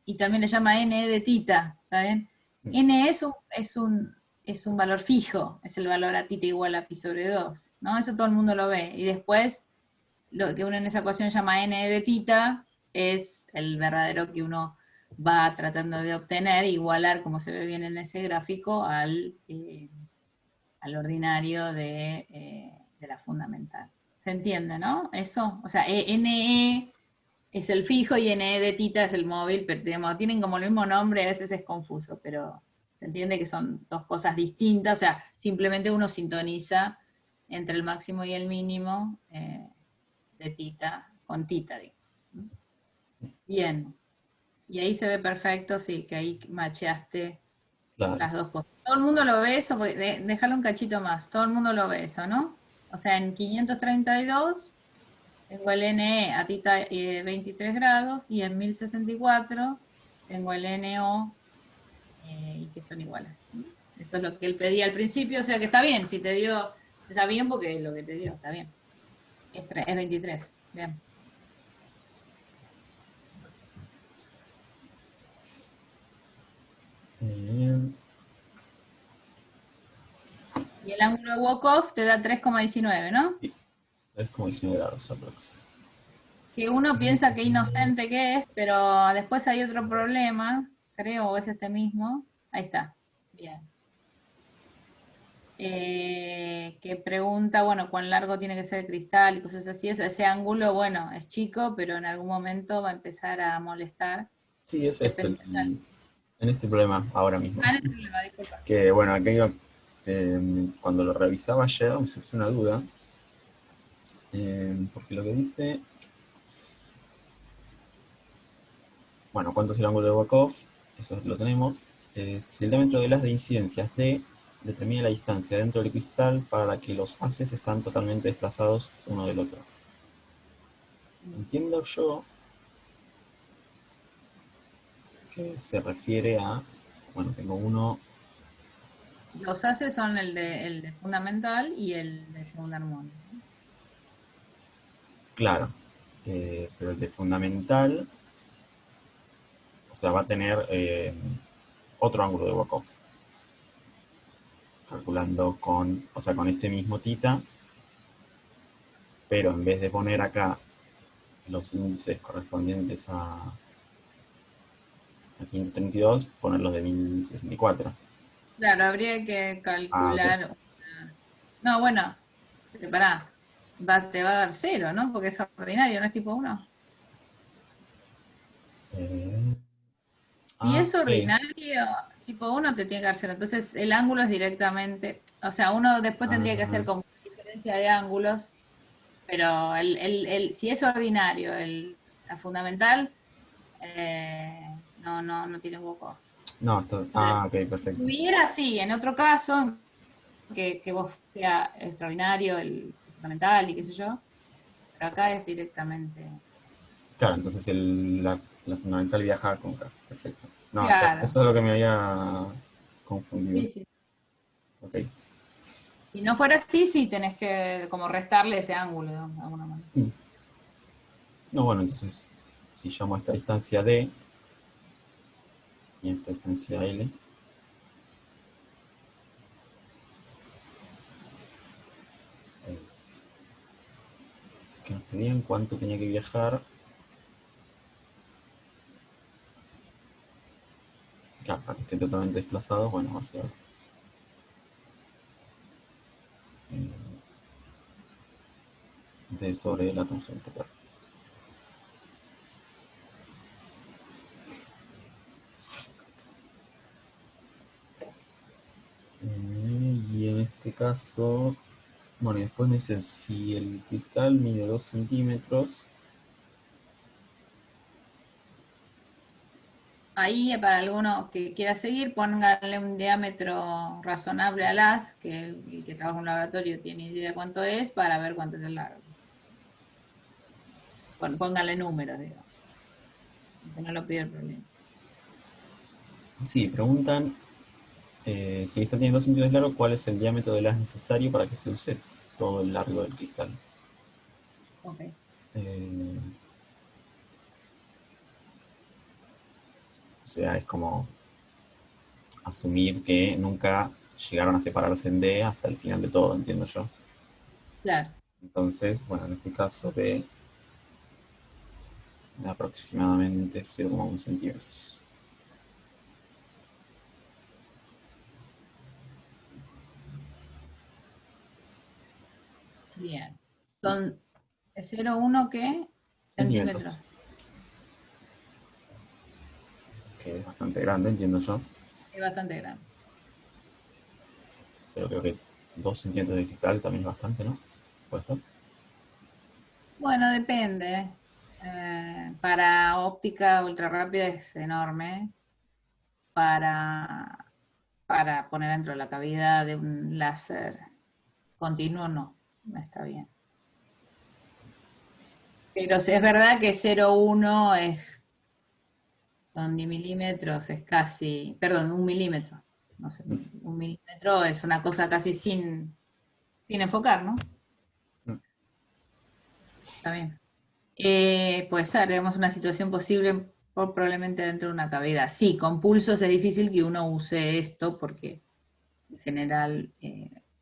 y también le llama NE de tita, ¿está bien? sí. NE es un valor fijo, es el valor a tita igual a pi sobre 2, ¿no? Eso todo el mundo lo ve. Y después, lo que uno en esa ecuación llama NE de tita es el verdadero que uno va tratando de obtener, igualar, como se ve bien en ese gráfico, al ordinario de la fundamental. ¿Se entiende, no? Eso, o sea, NE es el fijo y NE de tita es el móvil, pero digamos, tienen como el mismo nombre, a veces es confuso, pero Se entiende que son dos cosas distintas, o sea, simplemente uno sintoniza entre el máximo y el mínimo de tita, con tita, digo. Bien. Y ahí se ve perfecto, sí, que ahí macheaste Claro, las dos cosas. Todo el mundo lo ve eso, déjalo un cachito más, todo el mundo lo ve eso, ¿no? O sea, en 532 tengo el NE a tita 23 grados y en 1064 tengo el NO y que son iguales. Eso es lo que él pedía al principio, o sea que está bien, si te dio, está bien porque lo que te dio está bien. Es 23, bien. Y el ángulo de walk-off te da 3,19, ¿no? es como 19 grados aprox. Que uno piensa que inocente que es, pero después hay otro problema, creo, o es este mismo. Ahí está, bien. Que pregunta, bueno, cuán largo tiene que ser el cristal y cosas así. Ese ángulo, bueno, es chico, pero en algún momento va a empezar a molestar. Sí, es esto, en este problema ahora mismo. Ah, no hay problema, disculpa. Que bueno, aquello, cuando lo revisaba ayer me surgió una duda, porque lo que dice, bueno, ¿cuánto es el ángulo de Volkov? Eso lo tenemos. Si el diámetro de las de incidencias D determina la distancia dentro del cristal para la que los haces están totalmente desplazados uno del otro. Entiendo yo que se refiere a, bueno, tengo uno. Los haces son el de fundamental y el de segunda armónica. Claro, pero el de fundamental, o sea, va a tener otro ángulo de Volkov. Calculando con, o sea, con este mismo tita, pero en vez de poner acá los índices correspondientes a 532, ponerlos de 1064. Claro, habría que Ah, ok. calcular. No, bueno, pero pará, te va a dar 0, ¿no? Porque es ordinario, no es tipo 1. Eh, Si es ok. ordinario, tipo 1 te tiene que dar 0. Entonces el ángulo es directamente, o sea, uno después tendría que hacer Ah, como diferencia de ángulos, pero si es ordinario, la fundamental, no tiene hueco. no, esto, Entonces, ok, si perfecto. hubiera así, en otro caso, que vos sea extraordinario el fundamental y qué sé yo, pero acá es directamente. Claro, entonces la fundamental viaja con K. Perfecto. No, Claro, eso es lo que me había confundido. sí, sí. Ok. Si no fuera así, sí tenés que como restarle ese ángulo de alguna manera. No, bueno, entonces, si llamo a esta distancia D y a esta distancia L, es que nos pedían cuánto tenía que viajar. Claro, para que esté totalmente desplazado, bueno, va a ser D sobre la tangente, claro. Y en este caso, bueno, y después me dicen si el cristal mide 2 centímetros. Ahí, para alguno que quiera seguir, pónganle un diámetro razonable al haz, que el que trabaja en un laboratorio tiene idea de cuánto es, para ver cuánto es el largo. Pónganle números, digo, que no lo pide el problema. Sí, preguntan si el cristal tiene 2 centímetros de largo, ¿cuál es el diámetro del haz necesario para que se use todo el largo del cristal? Ok. Eh, o sea, es como asumir que nunca llegaron a separarse en D hasta el final de todo, entiendo yo. Claro. Entonces, bueno, en este caso B de aproximadamente 0,1 centímetros. Bien. Son 0,1 ¿qué? Centímetros, Centímetros. que es bastante grande, entiendo yo. Es bastante grande. pero creo que 2 centímetros de cristal también es bastante, ¿no? ¿Puede ser? Bueno, depende. Para óptica ultra rápida es enorme. Para poner dentro de la cavidad de un láser continuo, no está bien. Pero es verdad que 0,1 son 10 milímetros, es casi, perdón, 1 milímetro. No sé, 1 milímetro es una cosa casi sin enfocar, ¿no? Está bien. Puede ser, digamos, una situación posible probablemente dentro de una cavidad. Sí, con pulsos es difícil que uno use esto porque en general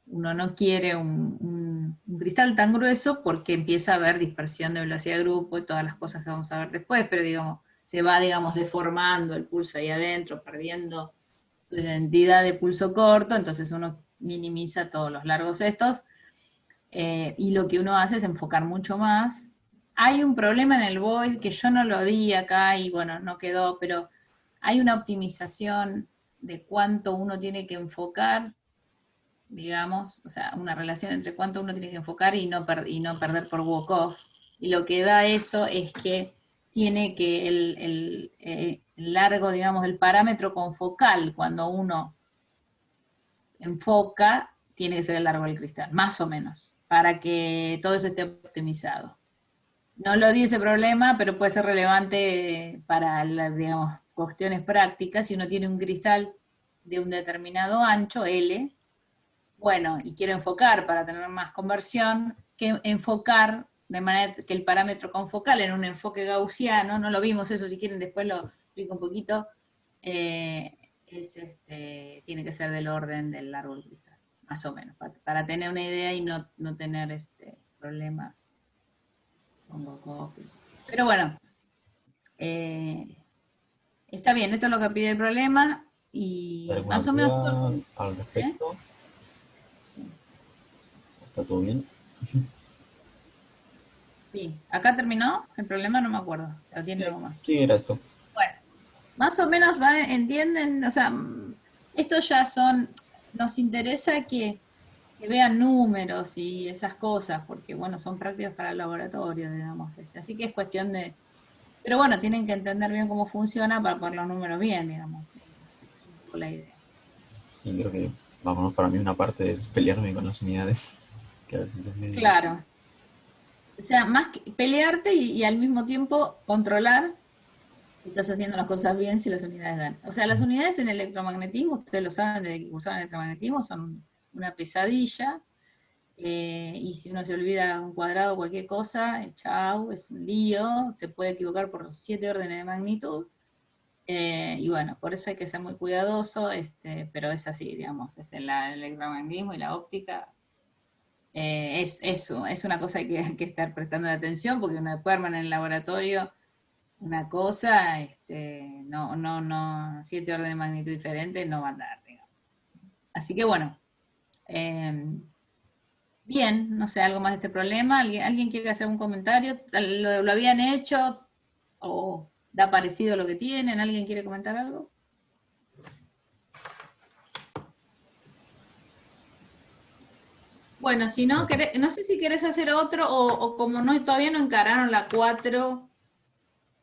uno no quiere un cristal tan grueso porque empieza a haber dispersión de velocidad de grupo y todas las cosas que vamos a ver después, pero digamos, se va, digamos, deformando el pulso ahí adentro, perdiendo su identidad de pulso corto, entonces uno minimiza todos los largos estos, y lo que uno hace es enfocar mucho más. Hay un problema en el Void que yo no lo di acá y bueno, no quedó, pero hay una optimización de cuánto uno tiene que enfocar, digamos, o sea, una relación entre cuánto uno tiene que enfocar y no perder por walk-off. Y lo que da eso es que tiene que el largo, digamos, el parámetro confocal, cuando uno enfoca, tiene que ser el largo del cristal, más o menos, para que todo eso esté optimizado. No lo di ese problema, pero puede ser relevante para, digamos, cuestiones prácticas. Si uno tiene un cristal de un determinado ancho, L, bueno, y quiero enfocar para tener más conversión, que enfocar de manera que el parámetro confocal en un enfoque gaussiano, no lo vimos eso, si quieren después lo explico un poquito, tiene que ser del orden del largo del cristal, más o menos, para tener una idea y no tener problemas. Pero bueno, está bien, esto es lo que pide el problema y más o menos al respecto. ¿Está todo bien? Sí, acá terminó el problema, no me acuerdo. ¿Tiene algo más? ¿Qué era esto? Bueno, más o menos entienden, o sea, esto ya nos interesa que vean números y esas cosas, porque bueno, son prácticas para el laboratorio, digamos. Así que es cuestión de, pero bueno, tienen que entender bien cómo funciona para poner los números bien, digamos. Es un poco la idea. Sí, creo que, vamos, para mí una parte es pelearme con las unidades, que a veces es medio... Claro. O sea, más que pelearte y al mismo tiempo controlar que estás haciendo las cosas bien si las unidades dan. O sea, las unidades en electromagnetismo, ustedes lo saben desde que cursaron electromagnetismo, son una pesadilla. Y si uno se olvida un cuadrado o cualquier cosa, chau, es un lío, se puede equivocar por 7 órdenes de magnitud. Y bueno, por eso hay que ser muy cuidadoso, pero es así, digamos, el electromagnetismo y la óptica. Es una cosa que hay que estar prestando atención, porque uno después arman en el laboratorio una cosa, no, 7 órdenes de magnitud diferentes no va a andar, digamos. Así que bueno, bien, no sé, algo más de este problema. ¿Alguien quiere hacer un comentario? ¿Lo habían hecho o da parecido a lo que tienen? ¿Alguien quiere comentar algo? Bueno, si no, no sé si querés hacer otro o como todavía no encararon la 4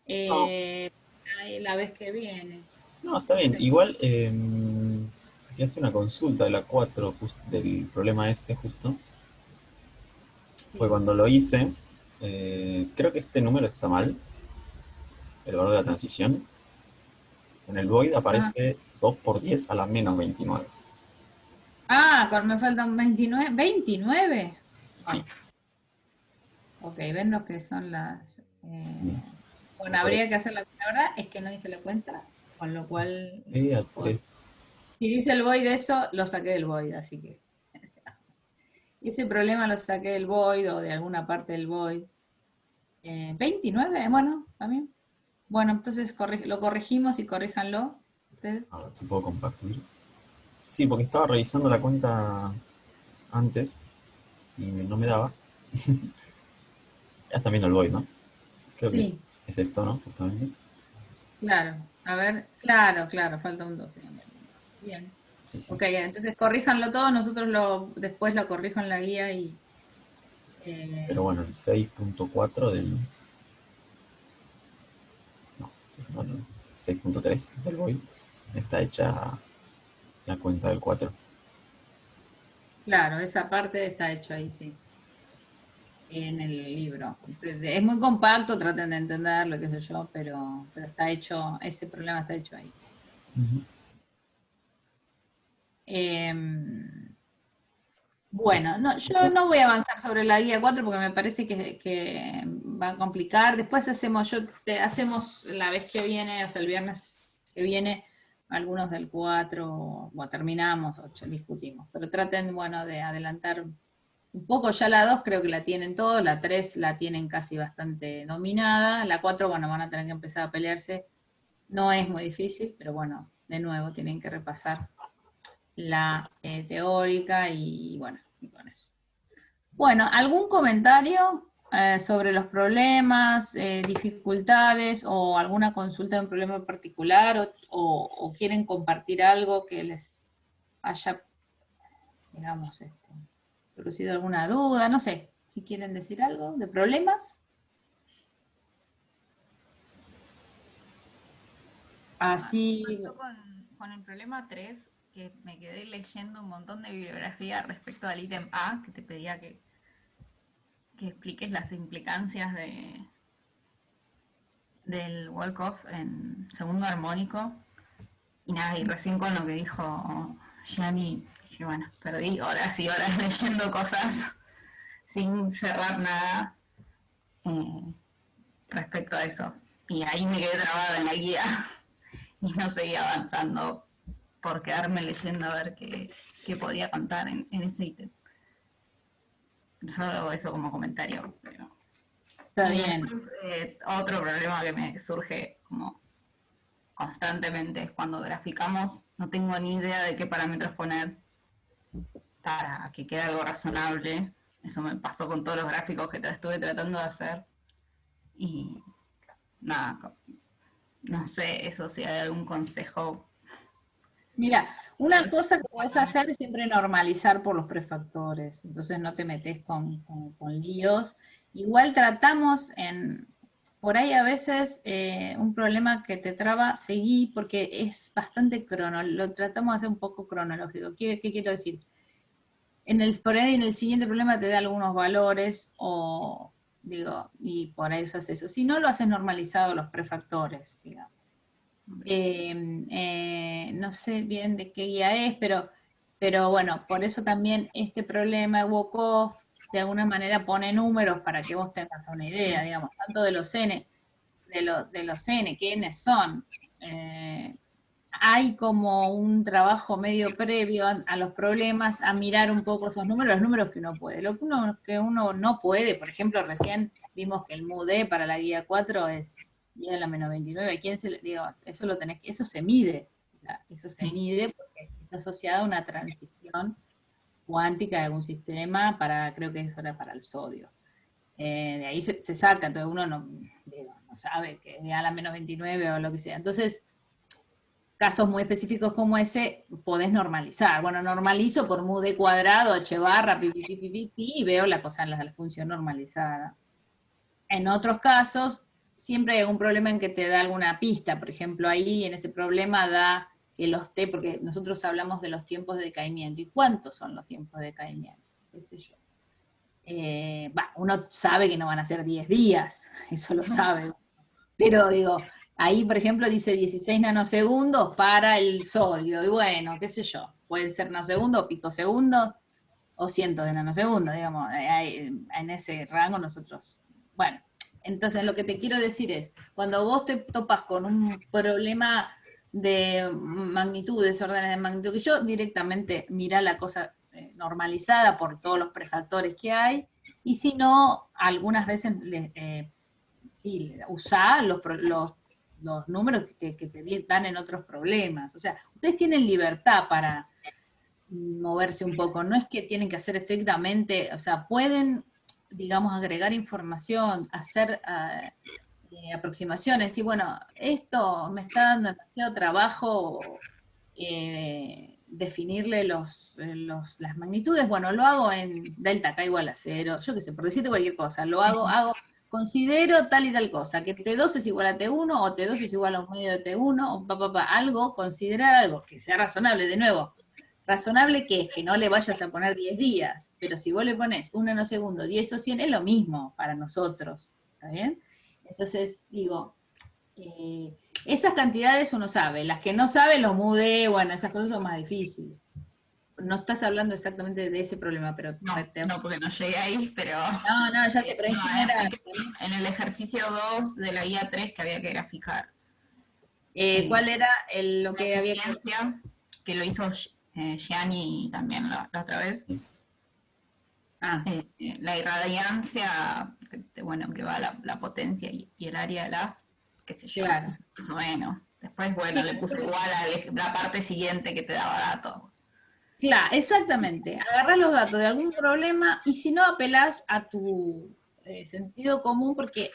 la vez que viene. No, está bien. Igual, quería hacer una consulta de la 4, del problema este justo. Fue cuando lo hice, creo que este número está mal, el valor de la transición. En el void aparece 2 por 10 a la menos 29. Me faltan 29. ¿29? Sí. Ok, ven lo que son las... Sí. Bueno, habría que hacer la verdad es que no hice la cuenta, con lo cual... Si dice el void eso, lo saqué del void, así que... Ese problema lo saqué del void o de alguna parte del void. 29, bueno, también. Bueno, entonces lo corregimos y corríjanlo ustedes. A ver si puedo compartir. Sí, porque estaba revisando la cuenta antes y no me daba. Ya está viendo el void, ¿no? Creo que Sí. es esto, ¿no? Justamente. Claro, a ver, claro, falta un 2. Bien. Sí, sí. Ok, entonces corríjanlo todo, nosotros después lo corrijo en la guía y... Pero bueno, el 6.4 del... No, no, no, 6.3 del BOI está hecha la cuenta del 4. Claro, esa parte está hecho ahí, sí, en el libro. Es muy compacto, traten de entenderlo, qué sé yo, pero está hecho, ese problema está hecho ahí. Bueno, no, yo no voy a avanzar sobre la guía 4 porque me parece que va a complicar. Después hacemos la vez que viene, o sea, el viernes que viene, algunos del 4, o terminamos, o discutimos. Pero traten, bueno, de adelantar un poco. Ya la 2 creo que la tienen todos, la 3 la tienen casi bastante dominada, la 4, bueno, van a tener que empezar a pelearse. No es muy difícil, pero bueno, de nuevo tienen que repasar la teórica y bueno, y con eso. Bueno, ¿algún comentario sobre los problemas, dificultades o alguna consulta de un problema en particular o quieren compartir algo que les haya, digamos, producido alguna duda? No sé, si quieren decir algo de problemas. Así. Pasó con el problema 3, que me quedé leyendo un montón de bibliografía respecto al ítem A, que te pedía que expliques las implicancias del walk-off en segundo armónico. Y nada, y recién con lo que dijo Gianni, que bueno, perdí horas y horas leyendo cosas sin cerrar nada respecto a eso. Y ahí me quedé trabada en la guía y no seguía avanzando por quedarme leyendo a ver qué podía contar en ese ítem. Solo eso como comentario. Pero... Está bien. Después, otro problema que me surge como constantemente es cuando graficamos, no tengo ni idea de qué parámetros poner para que quede algo razonable. Eso me pasó con todos los gráficos que estuve tratando de hacer. Y nada, no sé eso si hay algún consejo. Mira, una cosa que puedes hacer es siempre normalizar por los prefactores, entonces no te metes con líos. Igual tratamos por ahí a veces un problema que te traba, seguí porque es bastante lo tratamos de hacer un poco cronológico. ¿Qué quiero decir? Por ahí en el siguiente problema te da algunos valores y por ahí usas eso. Si no, lo haces normalizado los prefactores, digamos. No sé bien de qué guía es, pero bueno, por eso también este problema de walk-off de alguna manera pone números para que vos tengas una idea, digamos, tanto de los N, de los N, quiénes son. Hay como un trabajo medio previo a los problemas, a mirar un poco esos números, los números que uno puede. Lo que uno no puede, por ejemplo, recién vimos que el MUDE para la guía 4 es 10 a la menos 29. ¿A quién eso lo tenés eso se mide? Eso se mide porque está asociado a una transición cuántica de algún sistema creo que eso era para el sodio. De ahí se saca, entonces uno no sabe que es a la menos 29 o lo que sea. Entonces, casos muy específicos como ese, podés normalizar. Bueno, normalizo por MUDE cuadrado, H barra, y veo la cosa en la función normalizada. En otros casos, siempre hay algún problema en que te da alguna pista. Por ejemplo, ahí en ese problema da que los T, porque nosotros hablamos de los tiempos de decaimiento. ¿Y cuántos son los tiempos de decaimiento? ¿Qué sé yo? Uno sabe que no van a ser 10 días, eso lo sabe. Pero digo, ahí, por ejemplo, dice 16 nanosegundos para el sodio. Y bueno, qué sé yo, pueden ser nanosegundos, picosegundos o cientos de nanosegundos, digamos. En ese rango nosotros. Bueno, entonces lo que te quiero decir es, cuando vos te topas con un problema de magnitudes, órdenes de magnitud, que yo directamente mira la cosa normalizada por todos los prefactores que hay, y si no, algunas veces sí, usar los números que te dan en otros problemas. O sea, ustedes tienen libertad para moverse un poco, no es que tienen que hacer estrictamente, o sea, pueden, digamos, agregar información, hacer aproximaciones, y bueno, esto me está dando demasiado trabajo, definirle las magnitudes, bueno, lo hago en delta K igual a 0, yo qué sé, por decirte cualquier cosa, considero tal y tal cosa, que T2 es igual a T1, o T2 es igual a un medio de T1, o algo, considerar algo que sea razonable, de nuevo, razonable que es que no le vayas a poner 10 días, pero si vos le pones 1 nanosegundo, 10 o 100, es lo mismo para nosotros, ¿está bien? Entonces, digo, esas cantidades uno sabe, las que no sabe los mudé, bueno, esas cosas son más difíciles. No estás hablando exactamente de ese problema, pero... No, porque no llegué ahí, pero... No, ya sé, pero en general... En el ejercicio 2 de la guía 3 que había que graficar. ¿Cuál era lo que había que lo hizo Gianni también la otra vez? La irradiancia, bueno, que va la potencia y el área de las, qué sé yo, claro. Más o menos. Después, bueno, le puse igual a la parte siguiente que te daba datos. Claro, exactamente. Agarrás los datos de algún problema y si no apelás a tu sentido común, porque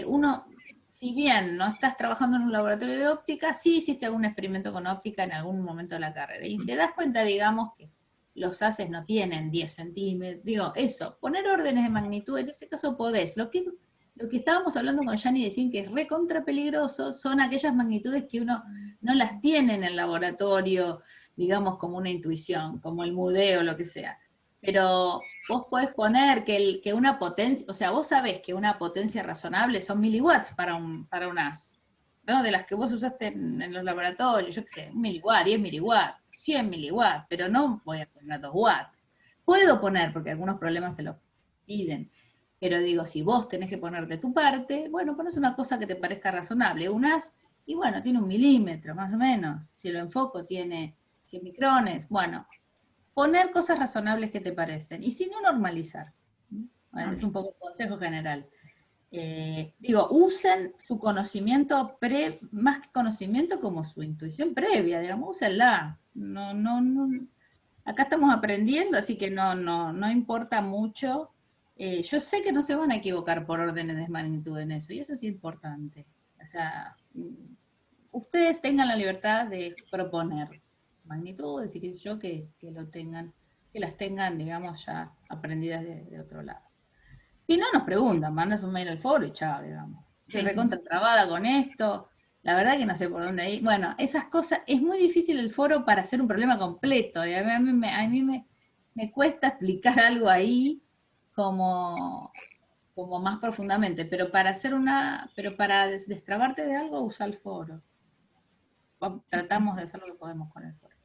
uno, si bien no estás trabajando en un laboratorio de óptica, sí hiciste algún experimento con óptica en algún momento de la carrera. Y te das cuenta, digamos, que los haces no tienen 10 centímetros. Digo, eso, poner órdenes de magnitud, en ese caso podés. Lo que estábamos hablando con Gianni decían que es recontra peligroso son aquellas magnitudes que uno no las tiene en el laboratorio, digamos, como una intuición, como el mudeo o lo que sea. Pero vos podés poner que una potencia, o sea, vos sabés que una potencia razonable son miliwatts para un as, ¿no? De las que vos usaste en los laboratorios, yo qué sé, 1 miliwatt, 10 miliwatts, 100 miliwatts, pero no voy a poner 2 watts. Puedo poner, porque algunos problemas te lo piden, pero digo, si vos tenés que poner de tu parte, bueno, pones una cosa que te parezca razonable, un as, y bueno, tiene 1 milímetro, más o menos, si lo enfoco tiene 100 micrones, bueno, poner cosas razonables que te parecen, y si no, normalizar. Es un poco un consejo general. Digo, usen su conocimiento, más que conocimiento, como su intuición previa, digamos, úsenla. No, acá estamos aprendiendo, así que no importa mucho. Yo sé que no se van a equivocar por órdenes de magnitud en eso, y eso es importante. O sea, ustedes tengan la libertad de proponer magnitudes y qué sé yo, que las tengan, digamos, ya aprendidas de otro lado. Si no, nos preguntan, mandas un mail al foro y chao, digamos. Estoy recontra trabada con esto, la verdad que no sé por dónde ir. Bueno, esas cosas, es muy difícil el foro para hacer un problema completo, y a mí me cuesta explicar algo ahí como más profundamente, pero para destrabarte de algo, usa el foro. Tratamos de hacer lo que podemos con el foro.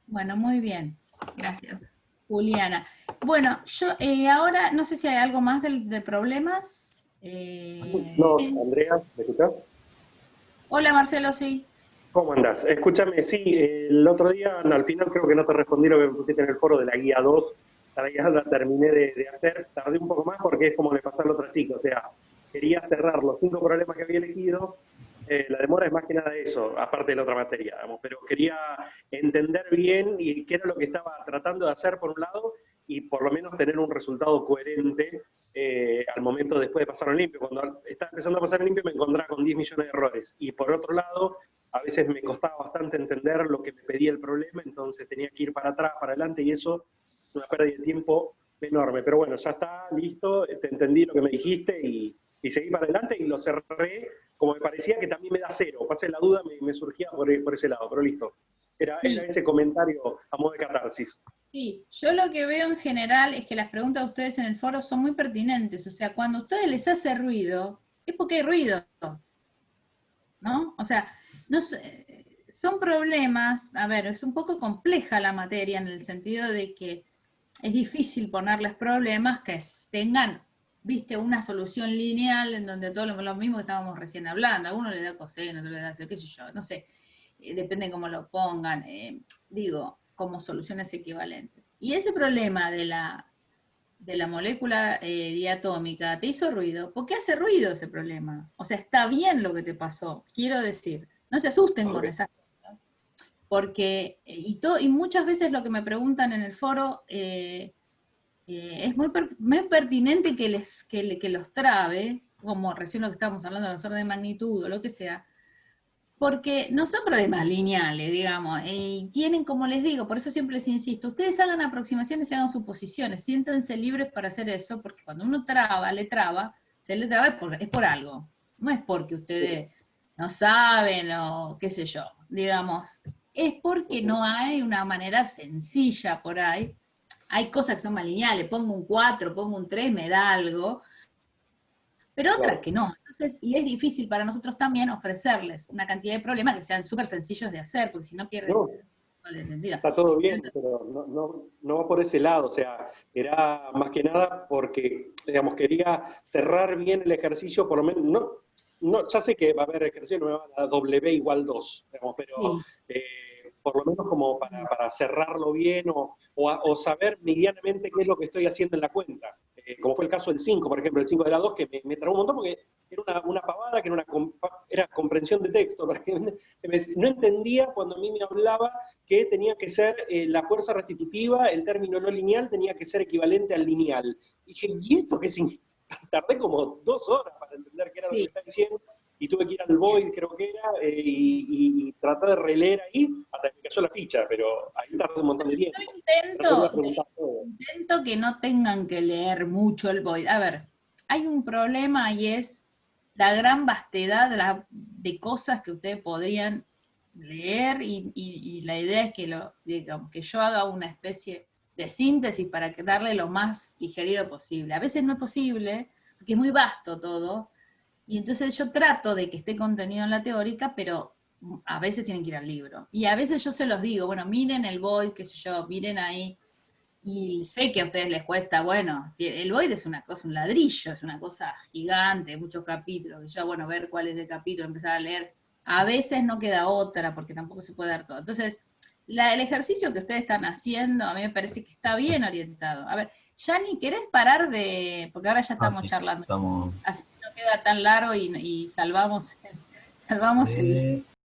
Bueno, muy bien. Gracias. Juliana. Bueno, yo ahora no sé si hay algo más de problemas. No, Andrea, ¿me escuchás? Hola Marcelo, sí. ¿Cómo andás? Escúchame, sí, el otro día, al final creo que no te respondí lo que me pusiste en el foro de la guía 2, ya la terminé de hacer, tardé un poco más porque es como le pasó al otro chico, o sea, quería cerrar los 5 problemas que había elegido, la demora es más que nada eso, aparte de la otra materia, digamos, pero quería entender bien y qué era lo que estaba tratando de hacer por un lado y por lo menos tener un resultado coherente al momento después de pasarlo en limpio. Cuando estaba empezando a pasar en limpio me encontraba con 10 millones de errores y por otro lado a veces me costaba bastante entender lo que me pedía el problema, entonces tenía que ir para atrás, para adelante y eso es una pérdida de tiempo enorme. Pero bueno, ya está, listo, te entendí lo que me dijiste y seguí para adelante y lo cerré como me parecía que también me da 0. Pasé la duda, me surgía por ese lado, pero listo. Era ese comentario a modo de catarsis. Sí, yo lo que veo en general es que las preguntas de ustedes en el foro son muy pertinentes. O sea, cuando a ustedes les hace ruido, es porque hay ruido, ¿no? O sea, no sé, son problemas, a ver, es un poco compleja la materia en el sentido de que es difícil ponerles problemas que tengan, viste, una solución lineal en donde todo lo mismo que estábamos recién hablando. A uno le da coseno, otro le da qué sé yo, no sé, depende de cómo lo pongan, digo, como soluciones equivalentes. Y ese problema de la molécula diatómica te hizo ruido. ¿Por qué hace ruido ese problema? O sea, está bien lo que te pasó, quiero decir, no se asusten con esas cosas, porque, y muchas veces lo que me preguntan en el foro, es muy pertinente que los trabe, como recién lo que estábamos hablando de los órdenes de magnitud o lo que sea, Porque no son problemas lineales, digamos, y tienen, como les digo, por eso siempre les insisto, ustedes hagan aproximaciones y hagan suposiciones, siéntanse libres para hacer eso, porque cuando uno se le traba es por algo, no es porque ustedes no saben o qué sé yo, digamos, es porque no hay una manera sencilla por ahí. Hay cosas que son más lineales, pongo un 4, pongo un 3, me da algo, pero otras que no. Entonces, y es difícil para nosotros también ofrecerles una cantidad de problemas que sean súper sencillos de hacer, porque si no pierden el sentido. Está todo bien, pero no va por ese lado, o sea, era más que nada porque, digamos, quería cerrar bien el ejercicio, por lo menos, ya sé que va a haber ejercicio, no me va a dar W igual 2, digamos, pero por lo menos como para cerrarlo bien o saber medianamente qué es lo que estoy haciendo en la cuenta. Como fue el caso del 5, por ejemplo, el 5 de la 2, que me trabó un montón porque era una pavada, que era comprensión de texto. No entendía cuando a mí me hablaba que tenía que ser la fuerza restitutiva, el término no lineal tenía que ser equivalente al lineal. Y dije, ¿y esto qué significa? Tardé como 2 horas para entender qué era lo que estaba diciendo, y tuve que ir al Void, creo que era, y tratar de releer ahí hasta que me cayó la ficha, pero ahí tardé un montón de tiempo. Yo intento que no tengan que leer mucho el Void. A ver, hay un problema y es la gran vastedad de cosas que ustedes podrían leer y la idea es que yo haga una especie de síntesis para darle lo más digerido posible. A veces no es posible, porque es muy vasto todo, y entonces yo trato de que esté contenido en la teórica, pero a veces tienen que ir al libro. Y a veces yo se los digo, bueno, miren el Void, qué sé yo, miren ahí, y sé que a ustedes les cuesta, bueno, el Void es una cosa, un ladrillo, es una cosa gigante, muchos capítulos, yo, bueno, ver cuál es el capítulo, empezar a leer. A veces no queda otra, porque tampoco se puede dar todo. Entonces, el ejercicio que ustedes están haciendo, a mí me parece que está bien orientado. A ver, Yani, ¿querés parar porque ahora ya estamos charlando? Así no queda tan largo y salvamos el...